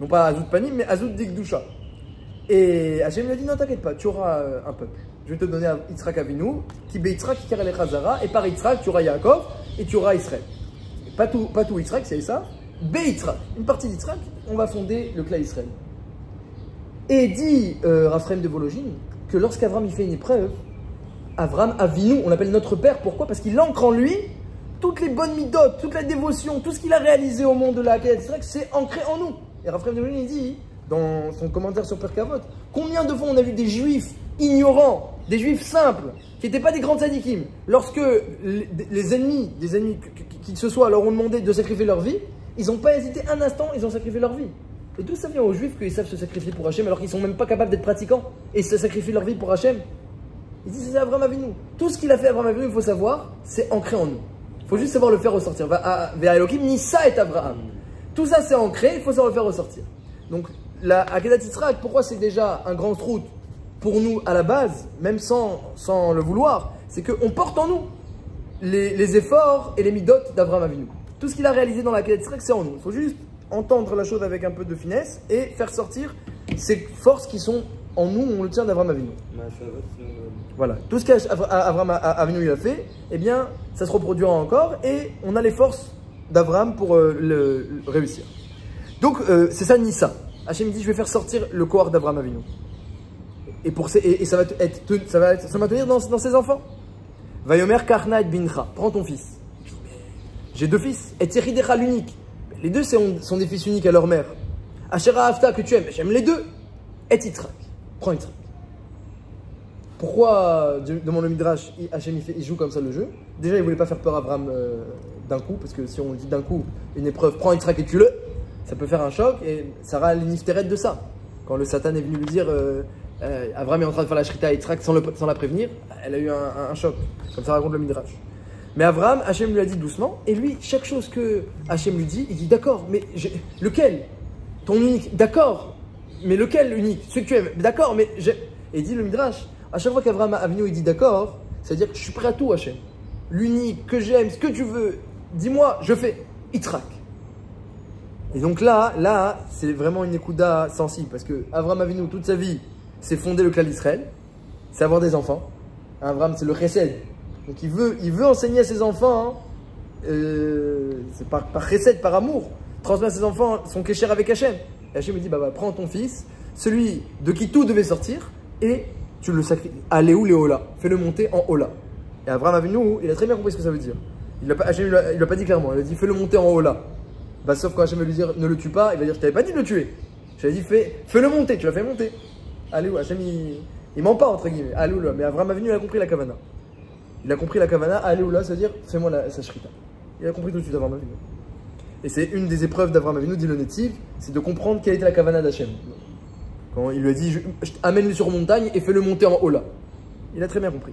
Non pas Azout Panim, mais Azout Dikdusha. Et Hachem lui a dit non t'inquiète pas, tu auras un peuple. Je vais te donner un Yitzhak Avinu, qui be Yitzhak, qui karel Chazara, et par Yitzhak tu auras Yaakov et tu auras Israël. Pas tout Yitzhak, c'est ça. Be Yitzhak, une partie d'Yitzhak, on va fonder le clan Israël. Et dit Raphaël de Vologine que lorsqu'Avram il fait une épreuve, Avram Avinu, on l'appelle notre père, pourquoi? Parce qu'il ancre en lui toutes les bonnes midot, toute la dévotion, tout ce qu'il a réalisé au monde de la Akedat Yitzhak, c'est ancré en nous. Et Raphaël de Vologine il dit dans son commentaire sur Perkavot, combien de fois on a vu des juifs ignorants, des juifs simples, qui n'étaient pas des grands tzadikim, lorsque les ennemis, des ennemis qui que ce soit, leur ont demandé de sacrifier leur vie, ils n'ont pas hésité un instant, ils ont sacrifié leur vie. Et d'où ça vient aux juifs qu'ils savent se sacrifier pour Hachem alors qu'ils ne sont même pas capables d'être pratiquants et se sacrifient leur vie pour Hachem? Ils disent c'est Avraham Avinu. Tout ce qu'il a fait Avraham Avinu, il faut savoir, c'est ancré en nous. Il faut juste savoir le faire ressortir. Vers Elohim, Nissa et Avraham. Tout ça c'est ancré, il faut savoir le faire ressortir. Donc la Akedat Yitzhak, pourquoi c'est déjà un grand route pour nous à la base, même sans le vouloir, c'est qu'on porte en nous les efforts et les midot d'Avraham Avinu. Tout ce qu'il a réalisé dans la Akedat Yitzhak, c'est en nous. Il faut juste entendre la chose avec un peu de finesse et faire sortir ces forces qui sont en nous, on le tient d'Avraham Avinu. Voilà, tout ce qu'Avraham Avinu il a fait, eh bien, ça se reproduira encore et on a les forces d'Avraham pour le réussir. Donc, c'est ça Nissa. Hachem dit, je vais faire sortir le corps d'Avraham Avinu. Et ça va se maintenir dans ses enfants. Vayomer Karna et Bincha, prends ton fils. J'ai 2 fils, et Tiridecha l'unique. Les 2 sont des fils uniques à leur mère. Ashera Hafta que tu aimes, j'aime les 2. Et Yitzhak, prends Yitzhak. Pourquoi, demande le Midrash, Hachem il joue comme ça le jeu? Déjà, il ne voulait pas faire peur à Abraham d'un coup, parce que si on dit d'un coup une épreuve, prends Yitzhak et tue-le, ça peut faire un choc, et Sarah est l'inifteret de ça. Quand le Satan est venu lui dire, Abraham est en train de faire la shrita à Yitzhak sans la prévenir, elle a eu un choc, comme ça raconte le Midrash. Mais Abraham, Hachem lui a dit doucement, et lui, chaque chose que Hachem lui dit, il dit d'accord, mais lequel? Ton unique, d'accord, mais lequel unique? Celui que tu aimes, d'accord, mais et il dit le Midrash, à chaque fois qu'Abraham Avinu il dit d'accord, c'est-à-dire que je suis prêt à tout Hachem. L'unique, que j'aime, ce que tu veux, dis-moi, je fais, Yitzhak. Et donc là, c'est vraiment une ékouda sensible, parce que Abraham Avinu, toute sa vie, c'est fonder le clan d'Israël, c'est avoir des enfants. Abraham, c'est le chesed. Donc il veut enseigner à ses enfants, c'est par chesed, par amour, transmettre à ses enfants son kécher avec Hachem. Et Hachem lui dit, prends ton fils, celui de qui tout devait sortir, et tu le sacrifies. Allez où les Ola? Fais-le monter en Ola. Et Abraham Avinu, il a très bien compris ce que ça veut dire. Hachem il l'a pas dit clairement, il a dit fais-le monter en Ola. Sauf quand Hachem va lui dire ne le tue pas, il va dire je t'avais pas dit de le tuer. Je t'avais dit fais-le monter, tu l'as fait monter. Allez où Hachem il ment pas entre guillemets. Allez où là. Mais Abraham Avinu il a compris la kavana. Il a compris la kavana, aller ou là, c'est-à-dire fais-moi sa shrita. Il a compris tout de suite Avram Avinu. Et c'est une des épreuves d'Avram Avinu, dit le Netiv, c'est de comprendre quelle était la kavana d'Hachem. Quand il lui a dit amène-le sur montagne et fais-le monter en haut là. Il a très bien compris.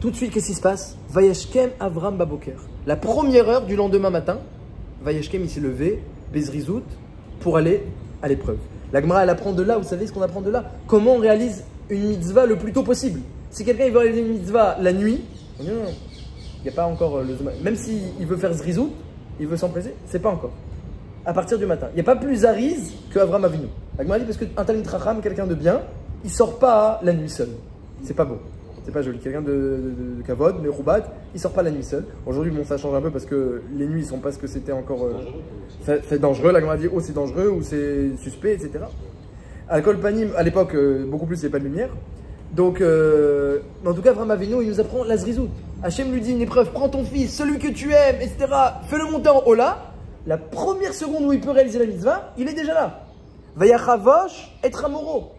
Tout de suite, qu'est-ce qui se passe? Vayashkem Avram Baboker. La première heure du lendemain matin, Vayashkem il s'est levé, Bezrizout, pour aller à l'épreuve. La Gemara elle apprend de là, vous savez ce qu'on apprend de là? Comment on réalise une mitzvah le plus tôt possible. Si quelqu'un veut réaliser une mitzvah la nuit, il n'y a pas encore le... Même s'il veut faire Zrizout, il veut s'empresser, c'est pas encore. À partir du matin. Il n'y a pas plus Zariz que Avram Avinu. La Gemara dit parce qu'un Talmid Chacham, quelqu'un de bien, il sort pas la nuit seul. C'est pas beau. C'est pas joli. Quelqu'un de Kavod, mais Roubat, il sort pas la nuit seul. Aujourd'hui, bon, ça change un peu parce que les nuits, ils sont pas ce que c'était encore. C'est dangereux. La Gemara dit, oh, c'est dangereux ou c'est suspect, etc. Alcool panim, à l'époque, beaucoup plus, il n'y avait pas de lumière. Donc, en tout cas, Avram Avinu, il nous apprend la Zrizout. Hachem lui dit une épreuve, prends ton fils, celui que tu aimes, etc. Fais-le monter en haut là. La première seconde où il peut réaliser la mitzvah, il est déjà là. Vayachavosh et Ramoro.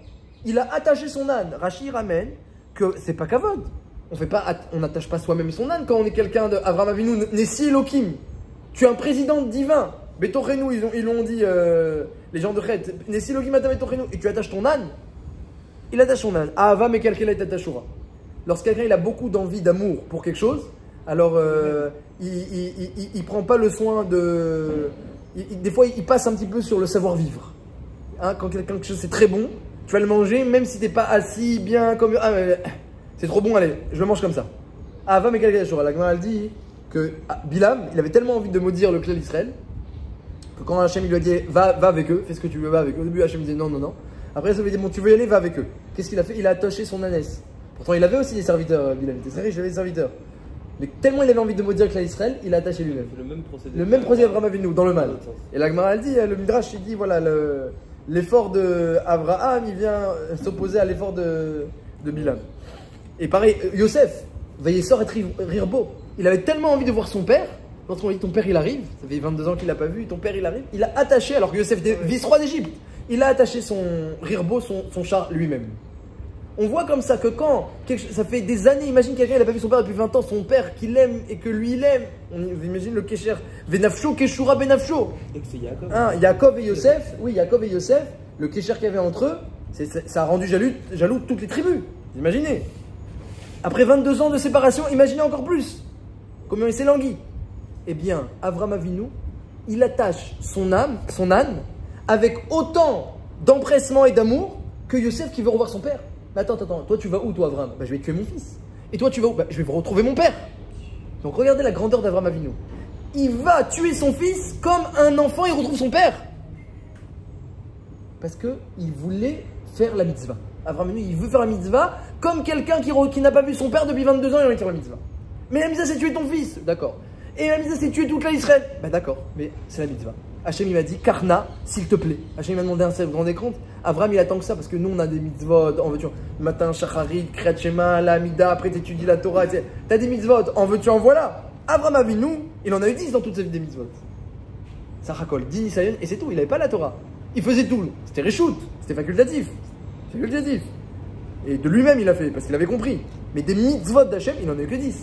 Il a attaché son âne. Rashi ramène que c'est pas kavod. On n'attache pas soi-même son âne quand on est quelqu'un de Avram Avinu, Nessi Elohim. Tu es un président divin. Betorenu, ils l'ont dit, les gens de Chet. Nessi Elohim Ata Betorenu. Et tu attaches ton âne. Il attache son âne. Ahava Mekalkela et Tatashura. Lorsque quelqu'un il a beaucoup d'envie, d'amour pour quelque chose, alors il prend pas le soin de. Des fois, il passe un petit peu sur le savoir-vivre. Hein, quand quelque chose c'est très bon, tu vas le manger même si t'es pas assis bien comme. Ah, c'est trop bon, allez, je le mange comme ça. Ah, va, mais quelqu'un chose. La Gemara elle dit que Bilam, il avait tellement envie de maudire le clan d'Israël que quand Hachem il lui a dit va avec eux, fais ce que tu veux, va avec eux. Au début, Hachem disait non, non, non. Après, ça lui dit bon, tu veux y aller, va avec eux. Qu'est-ce qu'il a fait? Il a attaché son ânesse. Pourtant, il avait aussi des serviteurs, Bilam. Il était très riche, il avait des serviteurs. Mais tellement il avait envie de maudire le clan d'Israël, il a attaché lui-même. Le même procédé d'Abraham Avinu, dans le mal. Et la Gemara elle dit, le Midrash il dit voilà, l'effort d'Abraham il vient s'opposer à l'effort de Bilam. Et pareil, Yosef, Vaïessor et Rirbo, il avait tellement envie de voir son père, lorsqu'on dit ton père il arrive, ça fait 22 ans qu'il l'a pas vu, ton père il arrive, il a attaché, alors que Yosef était vice-roi d'Égypte, il a attaché son Rirbo, son char lui-même. On voit comme ça que quand, ça fait des années, imagine quelqu'un il n'a pas vu son père depuis 20 ans, son père qu'il aime et que lui il aime, on imagine le Kesher, Venafsho, Keshura Benafsho. Et que c'est Yaakov. Hein, Yaakov et Yosef, oui, Yaakov et Yosef, le Kesher qu'il y avait entre eux, ça a rendu jaloux toutes les tribus. Imaginez. Après 22 ans de séparation, imaginez encore plus. Combien il s'est langui. Eh bien, Avram Avinu, il attache son âne, avec autant d'empressement et d'amour que Yosef qui veut revoir son père. Mais attends, toi tu vas où toi Avram? Bah, je vais tuer mon fils. Et toi tu vas où? Bah, je vais retrouver mon père. Donc regardez la grandeur d'Avram Avinu. Il va tuer son fils comme un enfant il retrouve son père. Parce qu'il voulait faire la mitzvah. Avram Avinu il veut faire la mitzvah comme quelqu'un qui n'a pas vu son père depuis 22 ans, il va faire la mitzvah. Mais la mitzvah c'est tuer ton fils, d'accord. Et la mitzvah c'est tuer toute l'Israël. Bah d'accord, mais c'est la mitzvah. Hachem il m'a dit, Karna, s'il te plaît. Hachem il m'a demandé un seul, vous vous rendez compte? Avram il attend que ça parce que nous on a des mitzvot, en veux-tu, le matin, Shacharit, Kriyat Shema, la Amida, après t'étudies la Torah, etc. T'as des mitzvot, en veux-tu, en voilà. Avram Avinu, il en a eu 10 dans toute sa vie des mitzvot. Sarachol, 10 Nisayon, et c'est tout, il n'avait pas la Torah. Il faisait tout, c'était Réchout, c'était facultatif. Et de lui-même il a fait, parce qu'il avait compris. Mais des mitzvot d'Hachem, il n'en a eu que 10.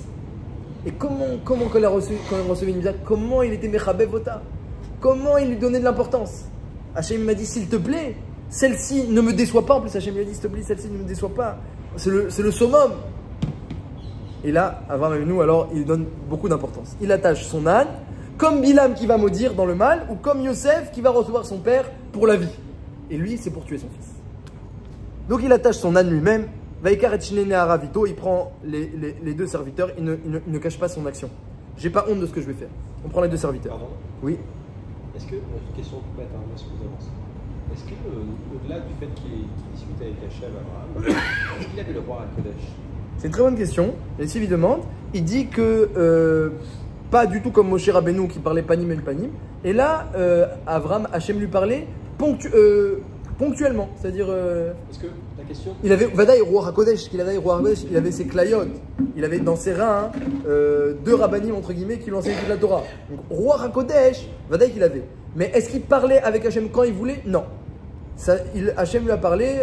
Et comment quand il recevait une mitzvah, comment il était Mechabev Vota? Comment il lui donnait de l'importance? Hachem m'a dit, s'il te plaît, celle-ci ne me déçoit pas. En plus, Hachem lui a dit, s'il te plaît, celle-ci ne me déçoit pas. C'est le summum. Et là, Avram Avinu, alors, il donne beaucoup d'importance. Il attache son âne, comme Bilam qui va maudire dans le mal, ou comme Yosef qui va recevoir son père pour la vie. Et lui, c'est pour tuer son fils. Donc, il attache son âne lui-même. Vaikar et Shnene Aravito, il prend les deux serviteurs, il ne cache pas son action. J'ai pas honte de ce que je vais faire. On prend les deux serviteurs. Pardon. Oui. Est-ce que, question toute bête, hein, est-ce que vous avancez? Est-ce que, au-delà du fait qu'il discutait avec Hachem, Abraham, est-ce qu'il avait le roi à Kodesh? C'est une très bonne question. Et s'il lui demande, il dit que pas du tout comme Moshe Rabbeinu qui parlait panim et panim. Et là, Avram, Hachem lui parlait ponctuellement. C'est-à-dire. Est-ce que la question. Il avait Vadaï roi HaKodesh, il avait ses clayot. Il avait dans ses reins deux rabbanim entre guillemets qui lui enseignaient toute la Torah. Donc roi HaKodesh, Vadaï qu'il avait. Mais est-ce qu'il parlait avec Hachem quand il voulait? Non. Hachem lui a parlé.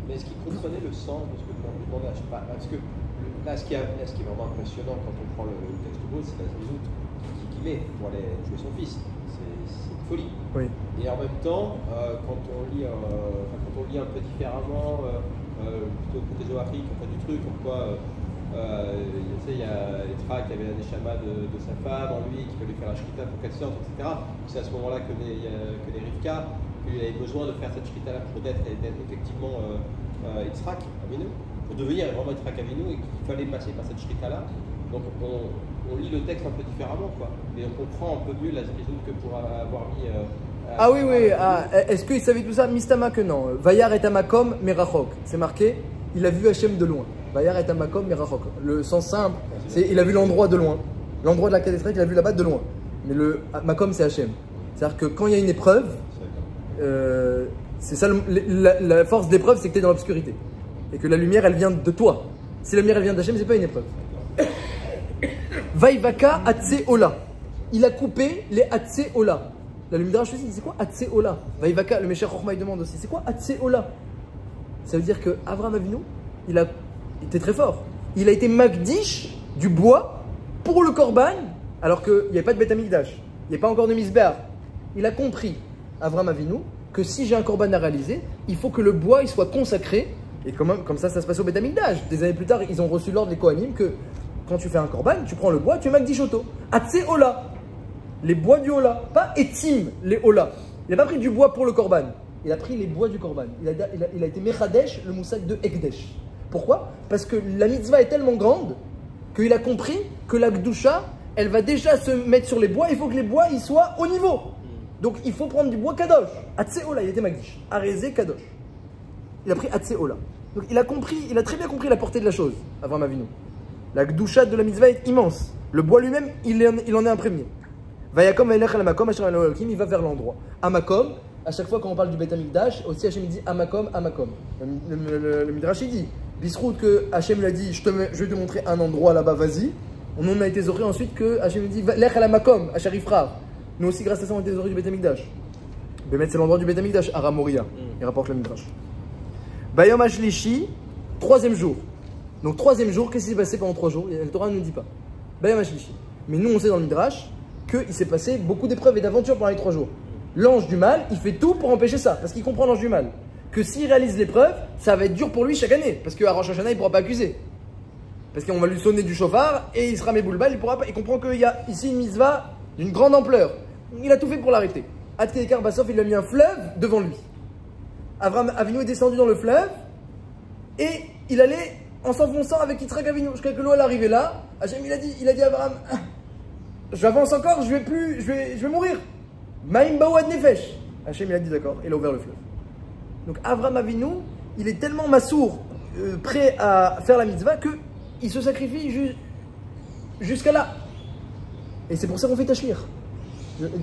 Mais est-ce qu'il comprenait le sens de ce que demandait Hachem? Parce que Là, ce qui est vraiment impressionnant quand on prend le texte beau, c'est la zrizout qu'il met pour aller tuer son fils. C'est une folie. Oui. Et en même temps, quand on lit un peu différemment, plutôt côté zoharique, du truc, comme quoi il y a Etra qui avait la neshama de sa femme en lui, qui va lui faire la shrita pour qu'elle sorte, etc. C'est à ce moment-là que les Rivka, qu'il avait besoin de faire cette shrita-là pour d'être effectivement Yitzhak Avinu, pour devenir vraiment Yitzhak Avinu, et qu'il fallait passer par cette shrita-là. Donc on lit le texte un peu différemment, quoi. Et on comprend un peu mieux la zrizout que pour avoir mis. Ah oui, oui. Est-ce qu'il savait tout ça? Mistama que non. Vayar et Amakom merachok. C'est marqué. Il a vu Hachem de loin. Vayar et Amakom merachok. Le sens simple, c'est il a vu l'endroit de loin. L'endroit de la cathédrale, il a vu là-bas de loin. Mais le Makom, c'est Hachem. C'est-à-dire que quand il y a une épreuve, c'est ça la force d'épreuve, c'est que tu es dans l'obscurité. Et que la lumière, elle vient de toi. Si la lumière, elle vient d'Hachem, c'est pas une épreuve. Vaivaka Atse Ola. Il a coupé les Atse Ola. La Midrash aussi dit c'est quoi Atse Ola? Vaivaka, le Meshach Chochma il demande aussi c'est quoi Atse Ola? Ça veut dire que Avraham Avinu, il était très fort. Il a été Magdish du bois pour le Korban, alors qu'il n'y avait pas de Beth Amikdash, il n'y avait pas encore de Misber. Il a compris, Avraham Avinu, que si j'ai un Korban à réaliser, il faut que le bois il soit consacré. Et comme ça se passe au Beth Amikdash. Des années plus tard, ils ont reçu l'ordre des Kohanim que quand tu fais un Korban, tu prends le bois, tu es Magdish Oto. Atse Ola. Les bois du Ola, pas Etim, les Ola. Il n'a pas pris du bois pour le Korban, il a pris les bois du Korban. Il a été Mechadesh, le moussad de Ekdesh. Pourquoi? Parce que la mitzvah est tellement grande qu'il a compris que la Gdusha, elle va déjà se mettre sur les bois, il faut que les bois ils soient au niveau. Donc il faut prendre du bois Kadosh. Atse Ola, il était Magdish. Arézé Kadosh. Il a pris Atse Ola. Donc il a très bien compris la portée de la chose, Avraham Avinu. La Gdusha de la mitzvah est immense. Le bois lui-même, il en est imprégné. Vayakom vaylech al Amakom, Hashem Elohim, il va vers l'endroit. Amakom, à chaque fois quand on parle du Beth Amikdash, aussi Hashem dit Amakom, Amakom. Le Midrash il dit, Bisrout que Hashem lui a dit, je vais te montrer un endroit là-bas, vas-y. On en a été zoré ensuite que Hashem dit, Lech al Amakom, Asher Ifrar. Nous aussi, grâce à ça, on a été zoré du Beth Amikdash. Bémet, c'est l'endroit du Beth Amikdash, Aramoria. Il rapporte le Midrash. Bayom Ashlishi, troisième jour. Donc, troisième jour, qu'est-ce qui s'est passé pendant 3 jours? Le Torah ne nous dit pas. Bayom Ashlishi. Mais nous, on sait dans le Midrash qu'il s'est passé beaucoup d'épreuves et d'aventures pendant les 3 jours. L'ange du mal, il fait tout pour empêcher ça, parce qu'il comprend l'ange du mal. Que s'il réalise l'épreuve, ça va être dur pour lui chaque année, parce qu'à Rosh Hashanah, il ne pourra pas accuser. Parce qu'on va lui sonner du chauffard et il sera méboulbal, il pourra pas. Il comprend qu'il y a ici une mitzvah d'une grande ampleur. Il a tout fait pour l'arrêter. Adkedekar Bassof, il lui a mis un fleuve devant lui. Avraham Avinu est descendu dans le fleuve et il allait en s'enfonçant avec Yitzhak Avinu. Jusqu'à que l'eau elle arrivait là, Hachem il a dit à Avraham, j'avance encore, je vais mourir. Maïm Baouad Nefesh. Hachem il a dit d'accord, il a ouvert le fleuve. Donc Avraham Avinu, il est tellement massour, prêt à faire la mitzvah, qu'il se sacrifie jusqu'à là. Et c'est pour ça qu'on fait Tachlir.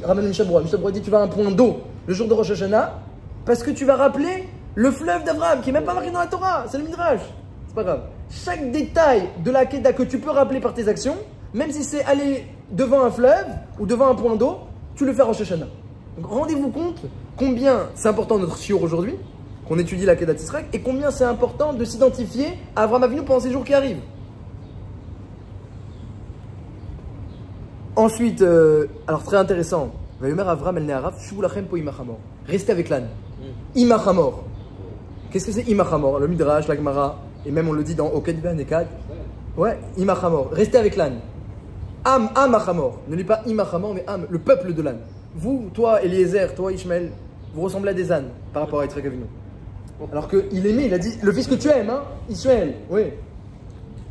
Ramène Mishabroua. Mishabroua dit tu vas à un point d'eau le jour de Rosh Hashanah, parce que tu vas rappeler le fleuve d'Avraham, qui n'est même pas marqué dans la Torah, c'est le Midrash. C'est pas grave. Chaque détail de la Kedah que tu peux rappeler par tes actions, même si c'est aller devant un fleuve ou devant un point d'eau, tu le fais à Rosh Hashanah. Donc rendez-vous compte combien c'est important notre shiur aujourd'hui, qu'on étudie la Kedah Tisrak, et combien c'est important de s'identifier à Avraham Avinu pendant ces jours qui arrivent. Ensuite, alors très intéressant, Avraham el Ne'arav, Shuvulachem po imachamor. Restez avec l'âne. Imachamor. Qu'est-ce que c'est imachamor? Le Midrash, la Gemara, et même on le dit dans Oked Nekad. Ouais, imachamor. Restez avec l'âne. Amachamor. Ne lis pas imachamor, mais le peuple de l'âne. Vous, toi Eliezer, toi Ishmael, vous ressemblez à des ânes par rapport à Yitzhak Avinu. Alors qu'il aimait, il a dit, le fils que tu aimes, hein, Ishmael, oui.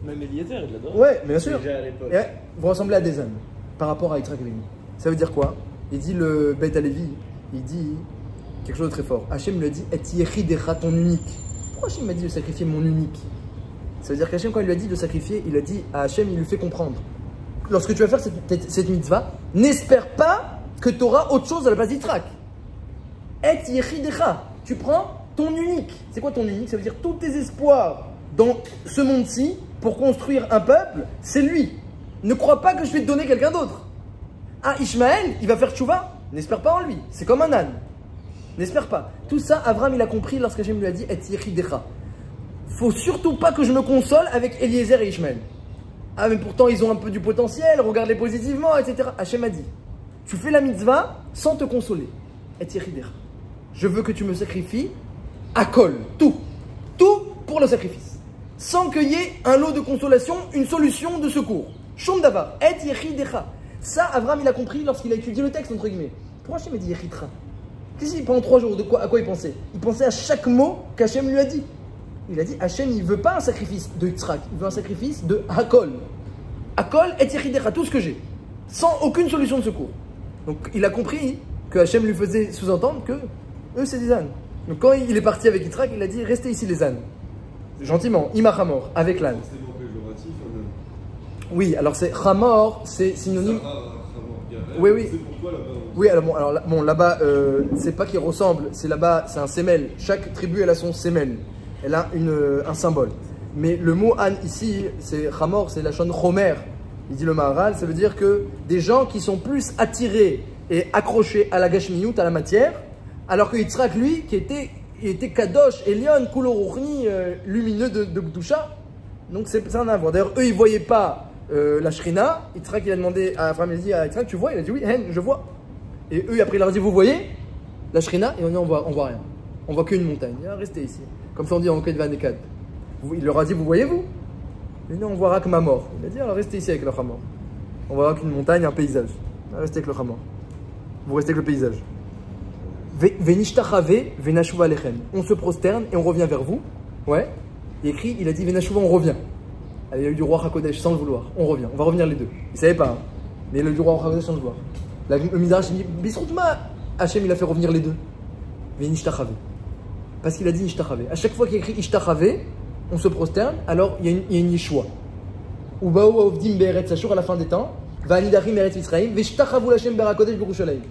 Même Eliezer, il l'adore. Ouais, bien sûr. Déjà à l'époque. Et, vous ressemblez à des ânes par rapport à Yitzhak Avinu. Ça veut dire quoi? Il dit le Beit Alevi, il dit quelque chose de très fort. Hachem lui a dit, et yechidecha, ton unique. Pourquoi Hachem m'a dit de sacrifier mon unique? Ça veut dire qu'Hachem, quand il lui a dit de sacrifier, il a dit à Hachem, il lui fait comprendre. Lorsque tu vas faire cette mitzvah, n'espère pas que tu auras autre chose à la place d'Yitzhak. Et yechidecha, tu prends ton unique. C'est quoi ton unique? Ça veut dire tous tes espoirs dans ce monde-ci pour construire un peuple, c'est lui. Ne crois pas que je vais te donner quelqu'un d'autre. Ah, Ishmaël, il va faire tchouva? N'espère pas en lui. C'est comme un âne. N'espère pas. Tout ça, Avraham, il a compris lorsqu'Hachem lui a dit « Et yechidecha ». faut surtout pas que je me console avec Eliezer et Ishmaël. Ah, mais pourtant, ils ont un peu du potentiel, regarde-les positivement, etc. Hachem a dit, tu fais la mitzvah sans te consoler. Et je veux que tu me sacrifies à col, tout pour le sacrifice. Sans qu'il y ait un lot de consolation, une solution de secours. Shom davar, et yechidecha. Ça, Avram, il a compris lorsqu'il a étudié le texte, entre guillemets. Pourquoi Hachem a dit yechidcha? Qu'est-ce qu'il pendant 3 jours, à quoi il pensait? Il pensait à chaque mot qu'Hachem lui a dit. Il a dit, Hachem, il ne veut pas un sacrifice de Yitzhak, il veut un sacrifice de Hakol. Hakol et yechidecha, tout ce que j'ai. Sans aucune solution de secours. Donc, il a compris que Hachem lui faisait sous-entendre que eux, c'est des ânes. Donc, quand il est parti avec Yitzhak, il a dit, restez ici les ânes. Gentiment, Imachamor, avec l'âne. C'est bon péjoratif, quand même. Oui, alors c'est Chamor, c'est synonyme. Oui, oui. C'est pourquoi là-bas. Oui, alors bon, là-bas, c'est pas qu'il ressemble, c'est là-bas, c'est un sémel. Chaque tribu, elle a son sémel. Elle a un symbole. Mais le mot âne ici, c'est Chamor, c'est la chaîne Chomer. Il dit le Maharal, ça veut dire que des gens qui sont plus attirés et accrochés à la gashmiyut, à la matière, alors que Yitzhak, lui, il était Kadosh, Elion, Kuloruchni, lumineux de Gdusha. Donc c'est un avoir. D'ailleurs, eux, ils ne voyaient pas la Shrina. Yitzhak, il a demandé à Abraham, il a dit à Yitzhak, tu vois? Il a dit oui, je vois. Et eux, après, il leur a dit, vous voyez la Shrina? Et on dit, on voit rien. On voit qu'une montagne. Il a dit, restez ici. Comme ça, on dit en Ked Vanekad. Il leur a dit, vous voyez-vous? Il a dit, on voit que ma mort. Il a dit, alors restez ici avec le Hamor. On voit qu'une montagne, un paysage. Restez avec le Hamor. Vous restez avec le paysage. On se prosterne et on revient vers vous. Ouais. Il écrit, il a dit Venashuva, on revient. Allez, il y a eu du roi Hakodesh sans le vouloir. On revient. On va revenir les deux. Il ne savait pas. Hein. Mais il y a eu du roi Hakodesh sans le vouloir. Le Midrash dit Bisroutma, Hachem il a fait revenir les deux. Venishtachave. Parce qu'il a dit Nishtachave. À chaque fois qu'il écrit Ishtachave, on se prosterne, alors il y a une Yeshua. Ubaou Avdim Be'eretz Ashur à la fin des temps. Vanidarim Eretz Israël. Veshtachavu Hashem Berakodesh Berushalayim.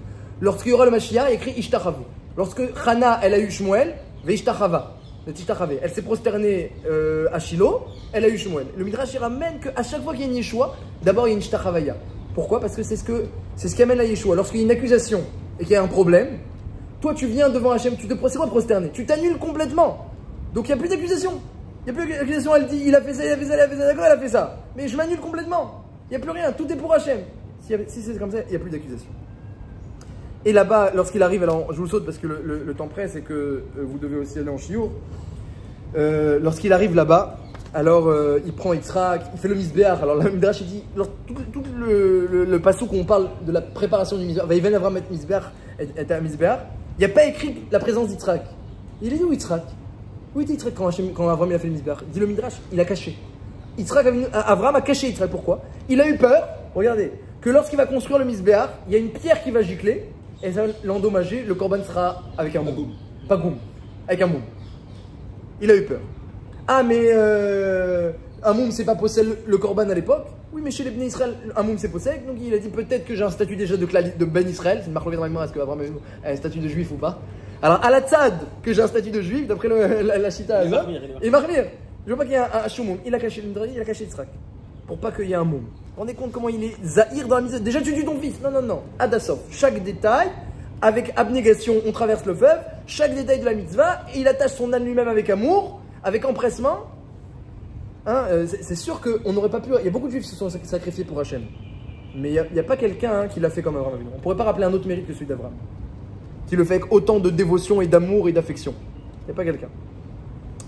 Lorsqu'il y aura le Mashiach, il écrit Ishtachavu. Lorsque Hana, elle a eu Shmuel, Veishtachava. Elle s'est prosternée à Shiloh, elle a eu Shmuel. Le Midrash il ramène qu'à chaque fois qu'il y a une Yeshua, d'abord il y a une Ishtachavaya. Pourquoi? Parce que c'est ce qui amène la Yeshua. Lorsqu'il y a une accusation et qu'il y a un problème, toi tu viens devant Hachem, c'est quoi prosterner? Tu t'annules complètement. Donc il n'y a plus d'accusation. Il n'y a plus d'accusation, elle dit il a fait ça, il a fait ça, il a fait ça, d'accord, elle a fait ça. Mais je m'annule complètement. Il n'y a plus rien, tout est pour Hachem. Si c'est comme ça, il n'y a plus d'accusation. Et là-bas, lorsqu'il arrive, alors je vous saute parce que le temps presse et que vous devez aussi aller en chiour. Lorsqu'il arrive là-bas, alors il prend Yitzhak, il fait le misbéach. Alors le Midrash il dit, tout le passouk où on parle de la préparation du misbéach, Vaïven Avram et misbéach, et un misbéach, il n'y a pas écrit la présence d'Yitzhak. Il est où Yitzhak? Où était Yitzhak quand Avram il a fait le misbéach? Dit le Midrash, il a caché. Avram a caché Yitzhak, pourquoi? Il a eu peur, regardez, que lorsqu'il va construire le misbéach, il y a une pierre qui va gicler. Et ça va l'endommager, le korban sera avec un moum. Pas goum, avec un moum. Il a eu peur. Ah, mais un moum, c'est pas possède le korban à l'époque. Oui, mais chez les Ben Israël, un moum, c'est possède. Donc il a dit peut-être que j'ai un statut déjà de Ben Israël. C'est une marque dans est-ce qu'Abraham a un statut de juif ou pas? Alors, à la tzad, que j'ai un statut de juif, d'après la chita. Et Marmir. Je veux pas qu'il y ait un choumoum. Il a caché Yitzhak. Pour pas qu'il y ait un moum. Vous vous rendez compte comment il est zahir dans la misère? Déjà tu tues ton fils. Non. Adassov. Chaque détail, avec abnégation, on traverse le fleuve. Chaque détail de la mitzvah, et il attache son âne lui-même avec amour, avec empressement. Hein, c'est sûr qu'on n'aurait pas pu. Il y a beaucoup de juifs qui se sont sacrifiés pour Hachem. Mais il n'y a pas quelqu'un qui l'a fait comme Abraham. On ne pourrait pas rappeler un autre mérite que celui d'Abraham. Qui le fait avec autant de dévotion et d'amour et d'affection. Il n'y a pas quelqu'un.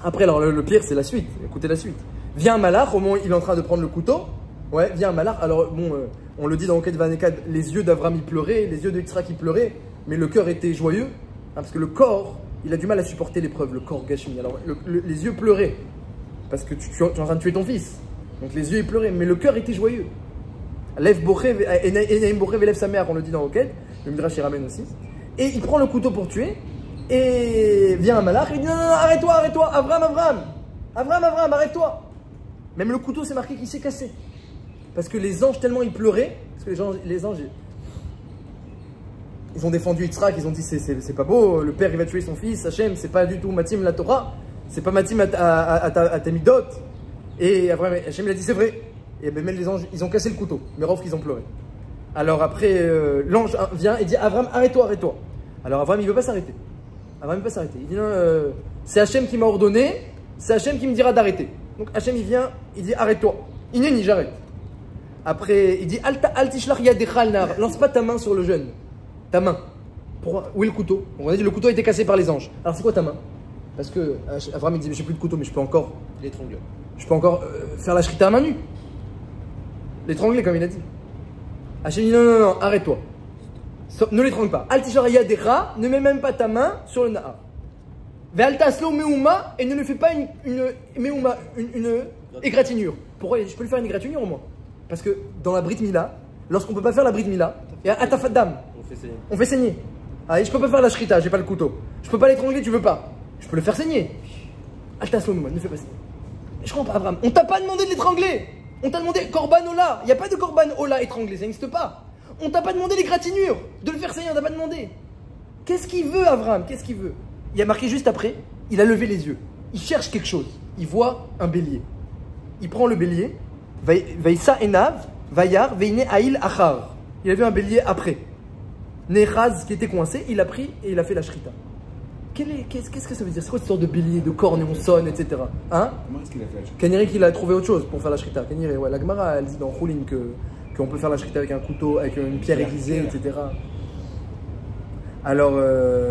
Après, alors le pire, c'est la suite. Écoutez la suite. Vient un malach, au moment où il est en train de prendre le couteau. Ouais, vient un malach. Alors, bon, on le dit dans Ked Vanekad, les yeux d'Avram, ils pleuraient, les yeux de Yitzhak, ils pleuraient, mais le cœur était joyeux. Hein, parce que le corps, il a du mal à supporter l'épreuve, le corps Gashmi. Alors, les yeux pleuraient. Parce que tu es en train de tuer ton fils. Donc, les yeux, ils pleuraient, mais le cœur était joyeux. Lev Boché, Enaim Boché, Velev Sameach, on le dit dans Oked. Le Midrash, il ramène aussi. Et il prend le couteau pour tuer. Et vient un malach, il dit non, arrête-toi, Avram, arrête-toi. Même le couteau, c'est marqué qu'il s'est cassé. Parce que les anges, tellement ils pleuraient, parce que les anges ils ont défendu Yitzhak, ils ont dit c'est pas beau, le père il va tuer son fils, Hachem, c'est pas du tout Matim la Torah, c'est pas Matim à ta midot. Et après, Hachem il a dit c'est vrai. Et même les anges, ils ont cassé le couteau, mais Rauf, ils ont pleuré. Alors après, l'ange vient et dit Avram, arrête-toi. Alors Avram, il veut pas s'arrêter. Il dit non, c'est Hachem qui m'a ordonné c'est Hachem qui me dira d'arrêter. Donc Hachem il vient, il dit arrête-toi. Inéni, j'arrête. Après, il dit lance pas ta main sur le jeune. Ta main. Où est le couteau? On a dit le couteau a été cassé par les anges. Alors c'est quoi ta main? Parce que Abraham il dit mais j'ai plus de couteau, mais je peux encore L'étrangler. faire la shrita à main nue. L'étrangler comme il a dit. Hachem dit non, arrête-toi. Ne l'étrangle pas. Ne mets même pas ta main sur le nahar. Ve'altaslo meuma, et ne lui fais pas une égratignure. Pourquoi? Je peux lui faire une égratignure au moins. Parce que dans la Brit Mila, lorsqu'on ne peut pas faire la Brit Mila, il y a Atafaddam. On fait saigner. Ah, et je peux pas faire la shrita, j'ai pas le couteau. Je peux pas l'étrangler, tu veux pas. Je peux le faire saigner. Altaslo meuma, ne fais pas saigner. Je comprends pas, Abraham. On t'a pas demandé de l'étrangler. On t'a demandé Korban Ola. Il n'y a pas de Korban Ola étranglé, ça n'existe pas. On t'a pas demandé l'égratignure. De le faire saigner, on t'a pas demandé. Qu'est-ce qu'il veut, Abraham? Qu'est-ce qu'il veut? Il y a marqué juste après, il a levé les yeux. Il cherche quelque chose. Il voit un bélier. Il prend le bélier. Vaïssa enav, Vayar, Veine Aïl Achar. Il a vu un bélier après. Nechaz qui était coincé, il a pris et il a fait la shrita. Qu'est-ce que ça veut dire? C'est quoi cette sorte de bélier, de corne et on sonne, etc. Hein? Comment est-ce qu'il a fait la shrita? Kaniri qu'il a trouvé autre chose pour faire la shrita. Kaniri, ouais, la Gemara, elle dit dans Choulin qu'on peut faire la shrita avec un couteau, avec une pierre aiguisée, etc. Alors,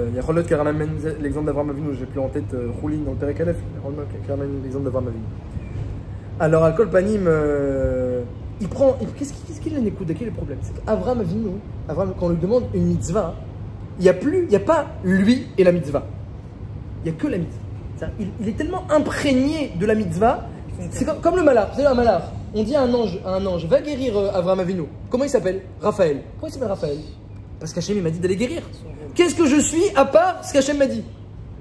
il y a Cholot qui ramène l'exemple d'Avraham Avinu, j'ai plus en tête Choulin dans le Perek Aleph, qui ramène l'exemple d'Avraham Avinu. Alors, Al-Kol Panim, il prend. Qu'est-ce qu'il a un écoute? Quel est le problème? C'est qu'Avraham Avinu, quand on lui demande une mitzvah, il n'y a pas lui et la mitzvah. Il n'y a que la mitzvah. Il est tellement imprégné de la mitzvah, c'est comme le malach. Vous savez, un malach, on dit à un ange, va guérir Avraham Avinu. Comment il s'appelle? Raphaël. Pourquoi il s'appelle Raphaël? Parce qu'Hachem m'a dit d'aller guérir. Qu'est-ce que je suis à part ce qu'Hachem m'a dit?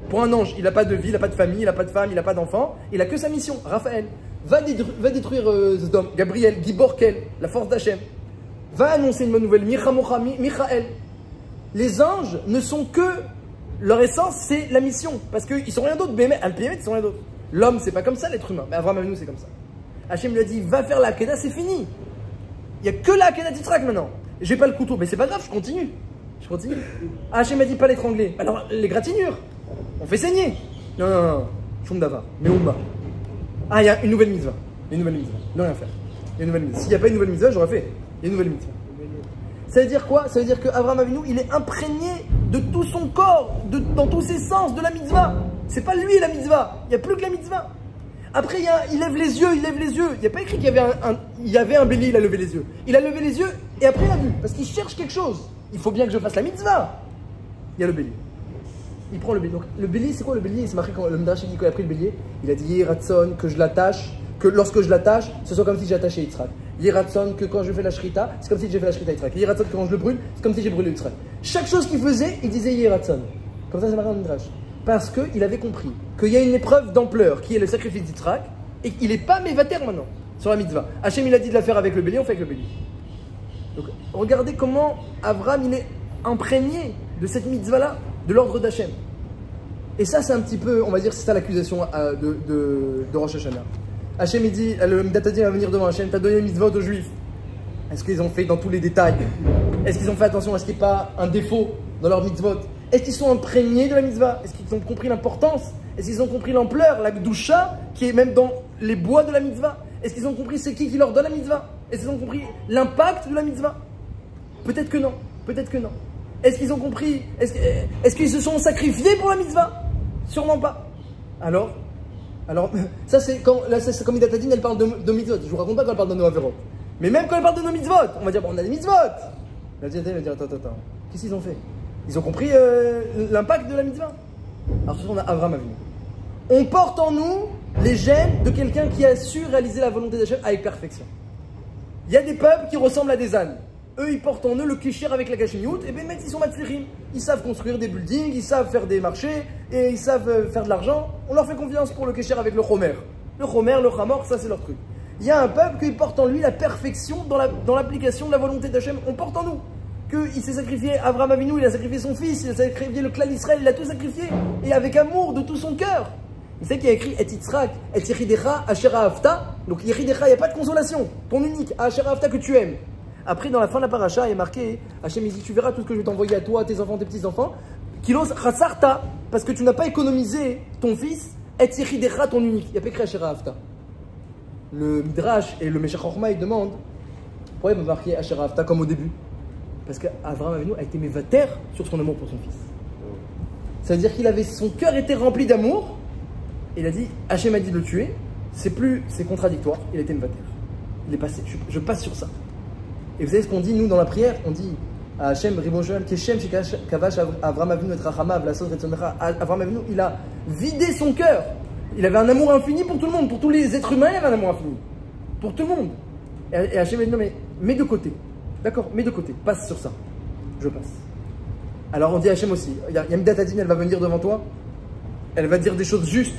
Pour un ange, il n'a pas de vie, il n'a pas de famille, il n'a pas de femme, il n'a pas d'enfant, il n'a que sa mission. Raphaël, va détruire Sodome. Gabriel, Giborkel, la force d'Hachem. Va annoncer une bonne nouvelle. Michael. Les anges ne sont que, leur essence, c'est la mission. Parce qu'ils ne sont rien d'autre. Al-Pémet, ils sont rien d'autre. L'homme, c'est pas comme ça, l'être humain. Mais Avraham Avinu, c'est comme ça. Hachem lui a dit, va faire la Akedah, c'est fini. Il n'y a que la Akedah d'Yitzhak maintenant. J'ai pas le couteau, mais c'est pas grave, je continue. Hachem m'a dit pas l'étrangler. Alors, les gratignures, on fait saigner. Non. Choum Davar, Meouma. Ah, il y a une nouvelle mitzvah. Ne rien faire. Il y a une nouvelle mitzvah. S'il n'y a pas une nouvelle mitzvah, j'aurais fait. Il y a une nouvelle mitzvah. Ça veut dire quoi? Ça veut dire qu'Avraham Avinu, il est imprégné de tout son corps, dans tous ses sens, de la mitzvah. C'est pas lui la mitzvah. Il n'y a plus que la mitzvah. Après, il lève les yeux. Il n'y a pas écrit qu'il y avait un bélier, il a levé les yeux. Il a levé les yeux et après il a vu. Parce qu'il cherche quelque chose. Il faut bien que je fasse la mitzvah. Il y a le bélier. Il prend le bélier. Donc, le bélier, c'est quoi le bélier? C'est marqué quand le Midrash dit qu'il a pris le bélier. Il a dit Yeratson, que je l'attache, que lorsque je l'attache, ce soit comme si j'attachais Yitzhak. Yeratson, que quand je fais la shrita, c'est comme si j'ai fait la shrita Yitzhak. Yeratson, que quand je le brûle, c'est comme si j'ai brûlé Yitzhak. Chaque chose qu'il faisait, il disait Yeratson. Comme ça, c'est marqué dans le Midrash. Parce qu'il avait compris qu'il y a une épreuve d'ampleur qui est le sacrifice d'Yitzhak et qu'il n'est pas mévater maintenant sur la mitzvah. Hachem, il a dit de la faire avec le bélier, on fait avec le bélier. Donc, regardez comment Avraham, il est imprégné de cette mitzvah-là, de l'ordre d'Hachem. Et ça, c'est un petit peu, on va dire, c'est ça l'accusation de Rosh Hashanah. Hachem, il dit, le Midatadin va venir devant Hachem, t'as donné une mitzvah aux Juifs. Est-ce qu'ils ont fait dans tous les détails? Est-ce qu'ils ont fait attention? Est-ce qu'il n'y a pas un défaut dans leur mitzvot? Est-ce qu'ils sont imprégnés de la mitzvah? Est-ce qu'ils ont compris l'importance? Est-ce qu'ils ont compris l'ampleur, la gdusha, qui est même dans les bois de la mitzvah? Est-ce qu'ils ont compris c'est qui leur donne la mitzvah? Est-ce qu'ils ont compris l'impact de la mitzvah? Peut-être que non. Est-ce qu'ils ont compris? Est-ce qu'ils se sont sacrifiés pour la mitzvah? Sûrement pas. Alors, ça c'est quand comme Midatadin, elle parle de mitzvot. Je vous raconte pas quand elle parle de nos avérotes. Mais même quand elle parle de nos mitzvot, on va dire, bon, on a des mitzvot. La Midatadin va dire, attends. Qu'est-ce qu'ils ont fait? Ils ont compris l'impact de la mitzvah. Alors, ce on a Avraham Avinu. On porte en nous les gènes de quelqu'un qui a su réaliser la volonté d'Hachem avec perfection. Il y a des peuples qui ressemblent à des ânes. Eux, ils portent en eux le kécher avec la gashmiout, et bien, ils sont matzlichim. Ils savent construire des buildings, ils savent faire des marchés, et ils savent faire de l'argent. On leur fait confiance pour le kécher avec le chomer. Le chomer, le chamor, ça c'est leur truc. Il y a un peuple qui porte en lui la perfection dans l'application de la volonté d'Hachem. On porte en nous. Qu'il s'est sacrifié, Avraham Avinu, il a sacrifié son fils, il a sacrifié le clan d'Israël, il a tout sacrifié, et avec amour de tout son cœur. Il sait qu'il a écrit Et Yitzhak, Et Yechidecha, Asher Ahavta. Donc Yechidecha, il n'y a pas de consolation. Ton unique, Asher Ahavta que tu aimes. Après, dans la fin de la paracha, il est marqué Hachem, il dit tu verras tout ce que je vais t'envoyer à toi, tes enfants, tes petits-enfants. Kilos Chassarta, parce que tu n'as pas économisé ton fils, Et Yichidecha, ton unique. Il n'y a pas écrit Asher Ahavta. Le Midrash et le Meshach Chochma, ils demandent pourquoi il m'a marqué Asher Ahavta comme au début. Parce qu'Avraham Avinu a été mévater sur son amour pour son fils. Ça veut dire qu'il avait, son cœur était rempli d'amour. Il a dit, Hachem a dit de le tuer. C'est contradictoire. Il a été mévater. Il est passé. Je passe sur ça. Et vous savez ce qu'on dit nous dans la prière? On dit à Hachem Riboshel, Keshem Shekavash Avraham Avinu et Rachamav, la sauce Retzonecha. Avraham Avinu, il a vidé son cœur. Il avait un amour infini pour tout le monde, pour tous les êtres humains. Il avait un amour infini pour tout le monde. Et Hachem a dit non mais mets de côté. D'accord, mets de côté. Passe sur ça. Je passe. Alors on dit à Hachem aussi. Il y a Midat Hadin, elle va venir devant toi. Elle va dire des choses justes.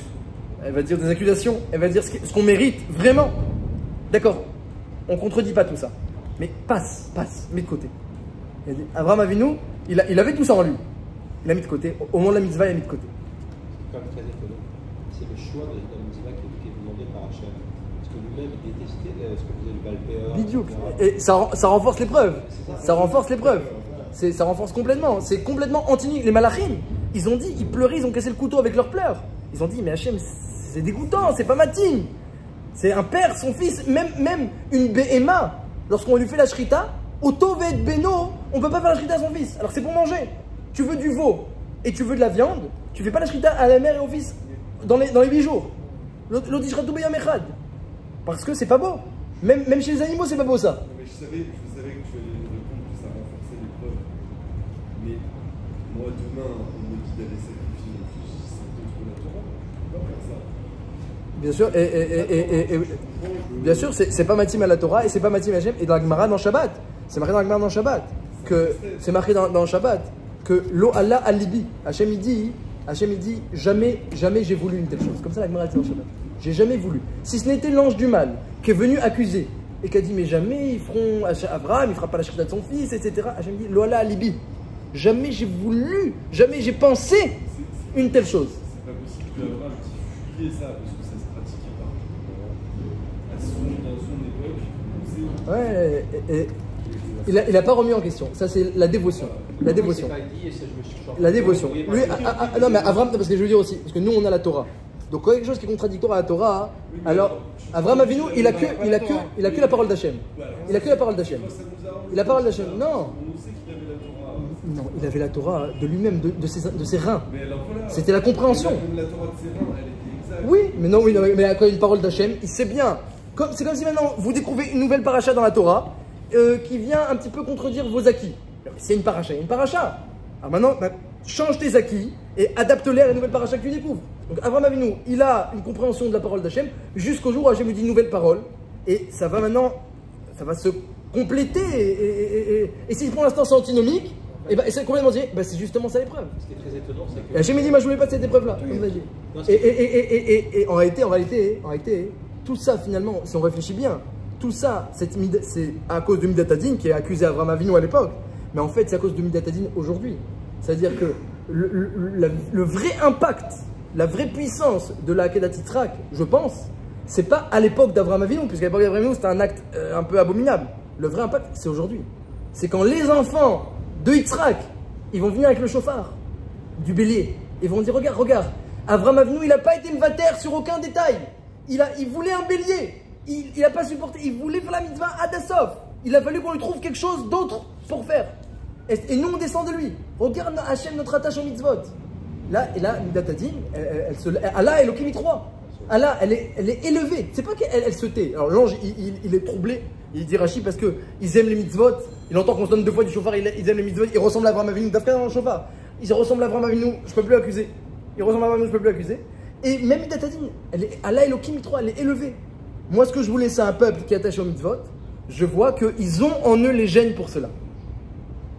Elle va dire des accusations. Elle va dire ce qu'on mérite vraiment. D'accord. On contredit pas tout ça. Mais passe, mets de côté. Avraham Avinu, il avait tout ça en lui. Il a mis de côté. Au moment de la mitzvah, il a mis de côté. C'est quand même très étonnant. C'est le choix de la mitzvah qui est demandé par Hachem. Parce que lui-même, il détestait ce que faisait le Baal-Péor. Bidiouk. Et ça renforce l'épreuve. Ça renforce l'épreuve. Ça renforce complètement. C'est complètement anti. Les malachim, ils ont dit, ils pleuraient, ils ont cassé le couteau avec leurs pleurs. Ils ont dit, mais Hachem, c'est dégoûtant, c'est pas matin. C'est un père, son fils, même une Behema. Lorsqu'on lui fait la shrita, Otovet Beno, on ne peut pas faire la shrita à son fils. Alors c'est pour manger. Tu veux du veau et tu veux de la viande, tu ne fais pas la shrita à la mère et au fils dans les 8 jours. L'odishratu beyam echad. Parce que c'est pas beau. Même chez les animaux, c'est pas beau ça. Non, mais je savais que tu allais répondre que ça renforçait l'épreuve. Mais moi, demain, on me dit d'aller sacrifier mon fils, c'est contre la Torah. On va faire ça. Bien sûr, bien sûr, c'est pas matim à la Torah et c'est pas matim à Hachem. Et dans la Gemara dans Shabbat, c'est marqué dans la Gemara dans Shabbat que c'est marqué dans Shabbat que lo Allah alibi. Hachem il dit jamais j'ai voulu une telle chose. Comme ça la Gemara dit dans Shabbat. J'ai jamais voulu. Si ce n'était l'ange du mal qui est venu accuser et qui a dit mais jamais ils feront Abraham, il fera pas la shrita de son fils, etc. Hachem dit lo Allah alibi. Jamais j'ai voulu, jamais j'ai pensé une telle chose. C'est pas possible que Abraham fuyait ça parce que ça se pratiquait pas. À son époque, Ouais, il a pas remis en question. Ça, c'est la dévotion. La dévotion. La dévotion. Lui, non, mais Abraham, parce que je veux dire aussi, parce que nous, on a la Torah. Donc, quand il y a quelque chose qui est contradictoire à la Torah, alors, Abraham Avinu, il a que la parole d'Hachem. Il a que la parole d'Hachem. La parole d'Hachem. Non. Non, il avait la Torah de lui-même, de ses reins. C'était la compréhension. La Torah de ses reins, elle était exacte. Oui, mais non, mais quand il y a une parole d'Hachem, il sait bien. C'est comme si maintenant vous découvrez une nouvelle paracha dans la Torah qui vient un petit peu contredire vos acquis. C'est une paracha. Alors maintenant, change tes acquis et adapte-les à la nouvelle paracha que tu découvres. Donc Avraham Avinu, il a une compréhension de la parole d'Hachem jusqu'au jour où Hachem lui dit une nouvelle parole. Et ça va maintenant, ça va se compléter. Et si pour l'instant c'est antinomique, et c'est complètement dit, c'est justement ça l'épreuve. Ce qui est très étonnant, c'est que. Hachem dit, moi je voulais pas de cette épreuve-là. Et en réalité, tout ça finalement, si on réfléchit bien, tout ça, c'est à cause de Midat Hadin qui est accusé Avraham Avinu à l'époque. Mais en fait, c'est à cause de Midat Hadin aujourd'hui. C'est-à-dire que le vrai impact, la vraie puissance de la Akedat Yitzhak, je pense, c'est pas à l'époque d'Avraham Avinu, puisqu'à l'époque d'Avraham Avinu, c'était un acte un peu abominable. Le vrai impact, c'est aujourd'hui. C'est quand les enfants de Yitzhak, ils vont venir avec le chauffard du bélier. Ils vont dire, regarde, Avraham Avinu, il n'a pas été mevater sur aucun détail. Il voulait un bélier. Il n'a pas supporté. Il voulait faire la mitzvah Adasov. Il a fallu qu'on lui trouve quelque chose d'autre pour faire. Et nous, on descend de lui. Regarde Hachem, notre attache au mitzvot. Là, Midat Hadin, Allah est Elohim 3. Allah, elle est élevée. C'est pas qu'elle se tait. Alors l'ange, il est troublé. Il dit Rashi parce qu'ils aiment les mitzvot. Il entend qu'on se donne 2 fois du chauffard. Ils aiment les mitzvot. Il ressemble à Avraham Avinu. Dafka dans le chauffard. Il ressemble à Avraham Avinu. Je peux plus l'accuser. Il ressemble à Avraham Avinu. Je peux plus l'accuser. Et même Midat Hadin, Allah Elohim 3, elle est élevée. Moi, ce que je voulais, c'est un peuple qui est attaché au mitzvot. Je vois qu'ils ont en eux les gènes pour cela.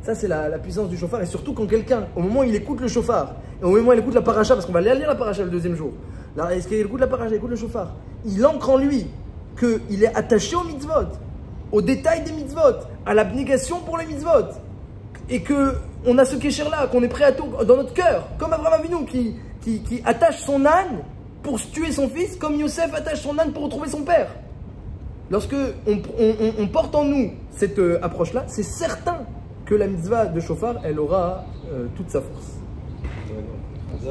Ça, c'est la puissance du chauffard. Et surtout quand quelqu'un, au moment où il écoute le chauffard, et au moment où il écoute la paracha, parce qu'on va aller lire la paracha le 2e jour. Là, est-ce qu'il écoute la paracha, il écoute le chauffard? Il ancre en lui qu'il est attaché au mitzvot, au détail des mitzvot, à l'abnégation pour les mitzvot. Et qu'on a ce kécher-là, qu'on est prêt à tout dans notre cœur. Comme Avraham Avinu qui attache son âne pour tuer son fils, comme Yosef attache son âne pour retrouver son père. Lorsque on porte en nous cette approche-là, c'est certain que la mitzvah de chauffard, elle aura toute sa force. Ouais, non.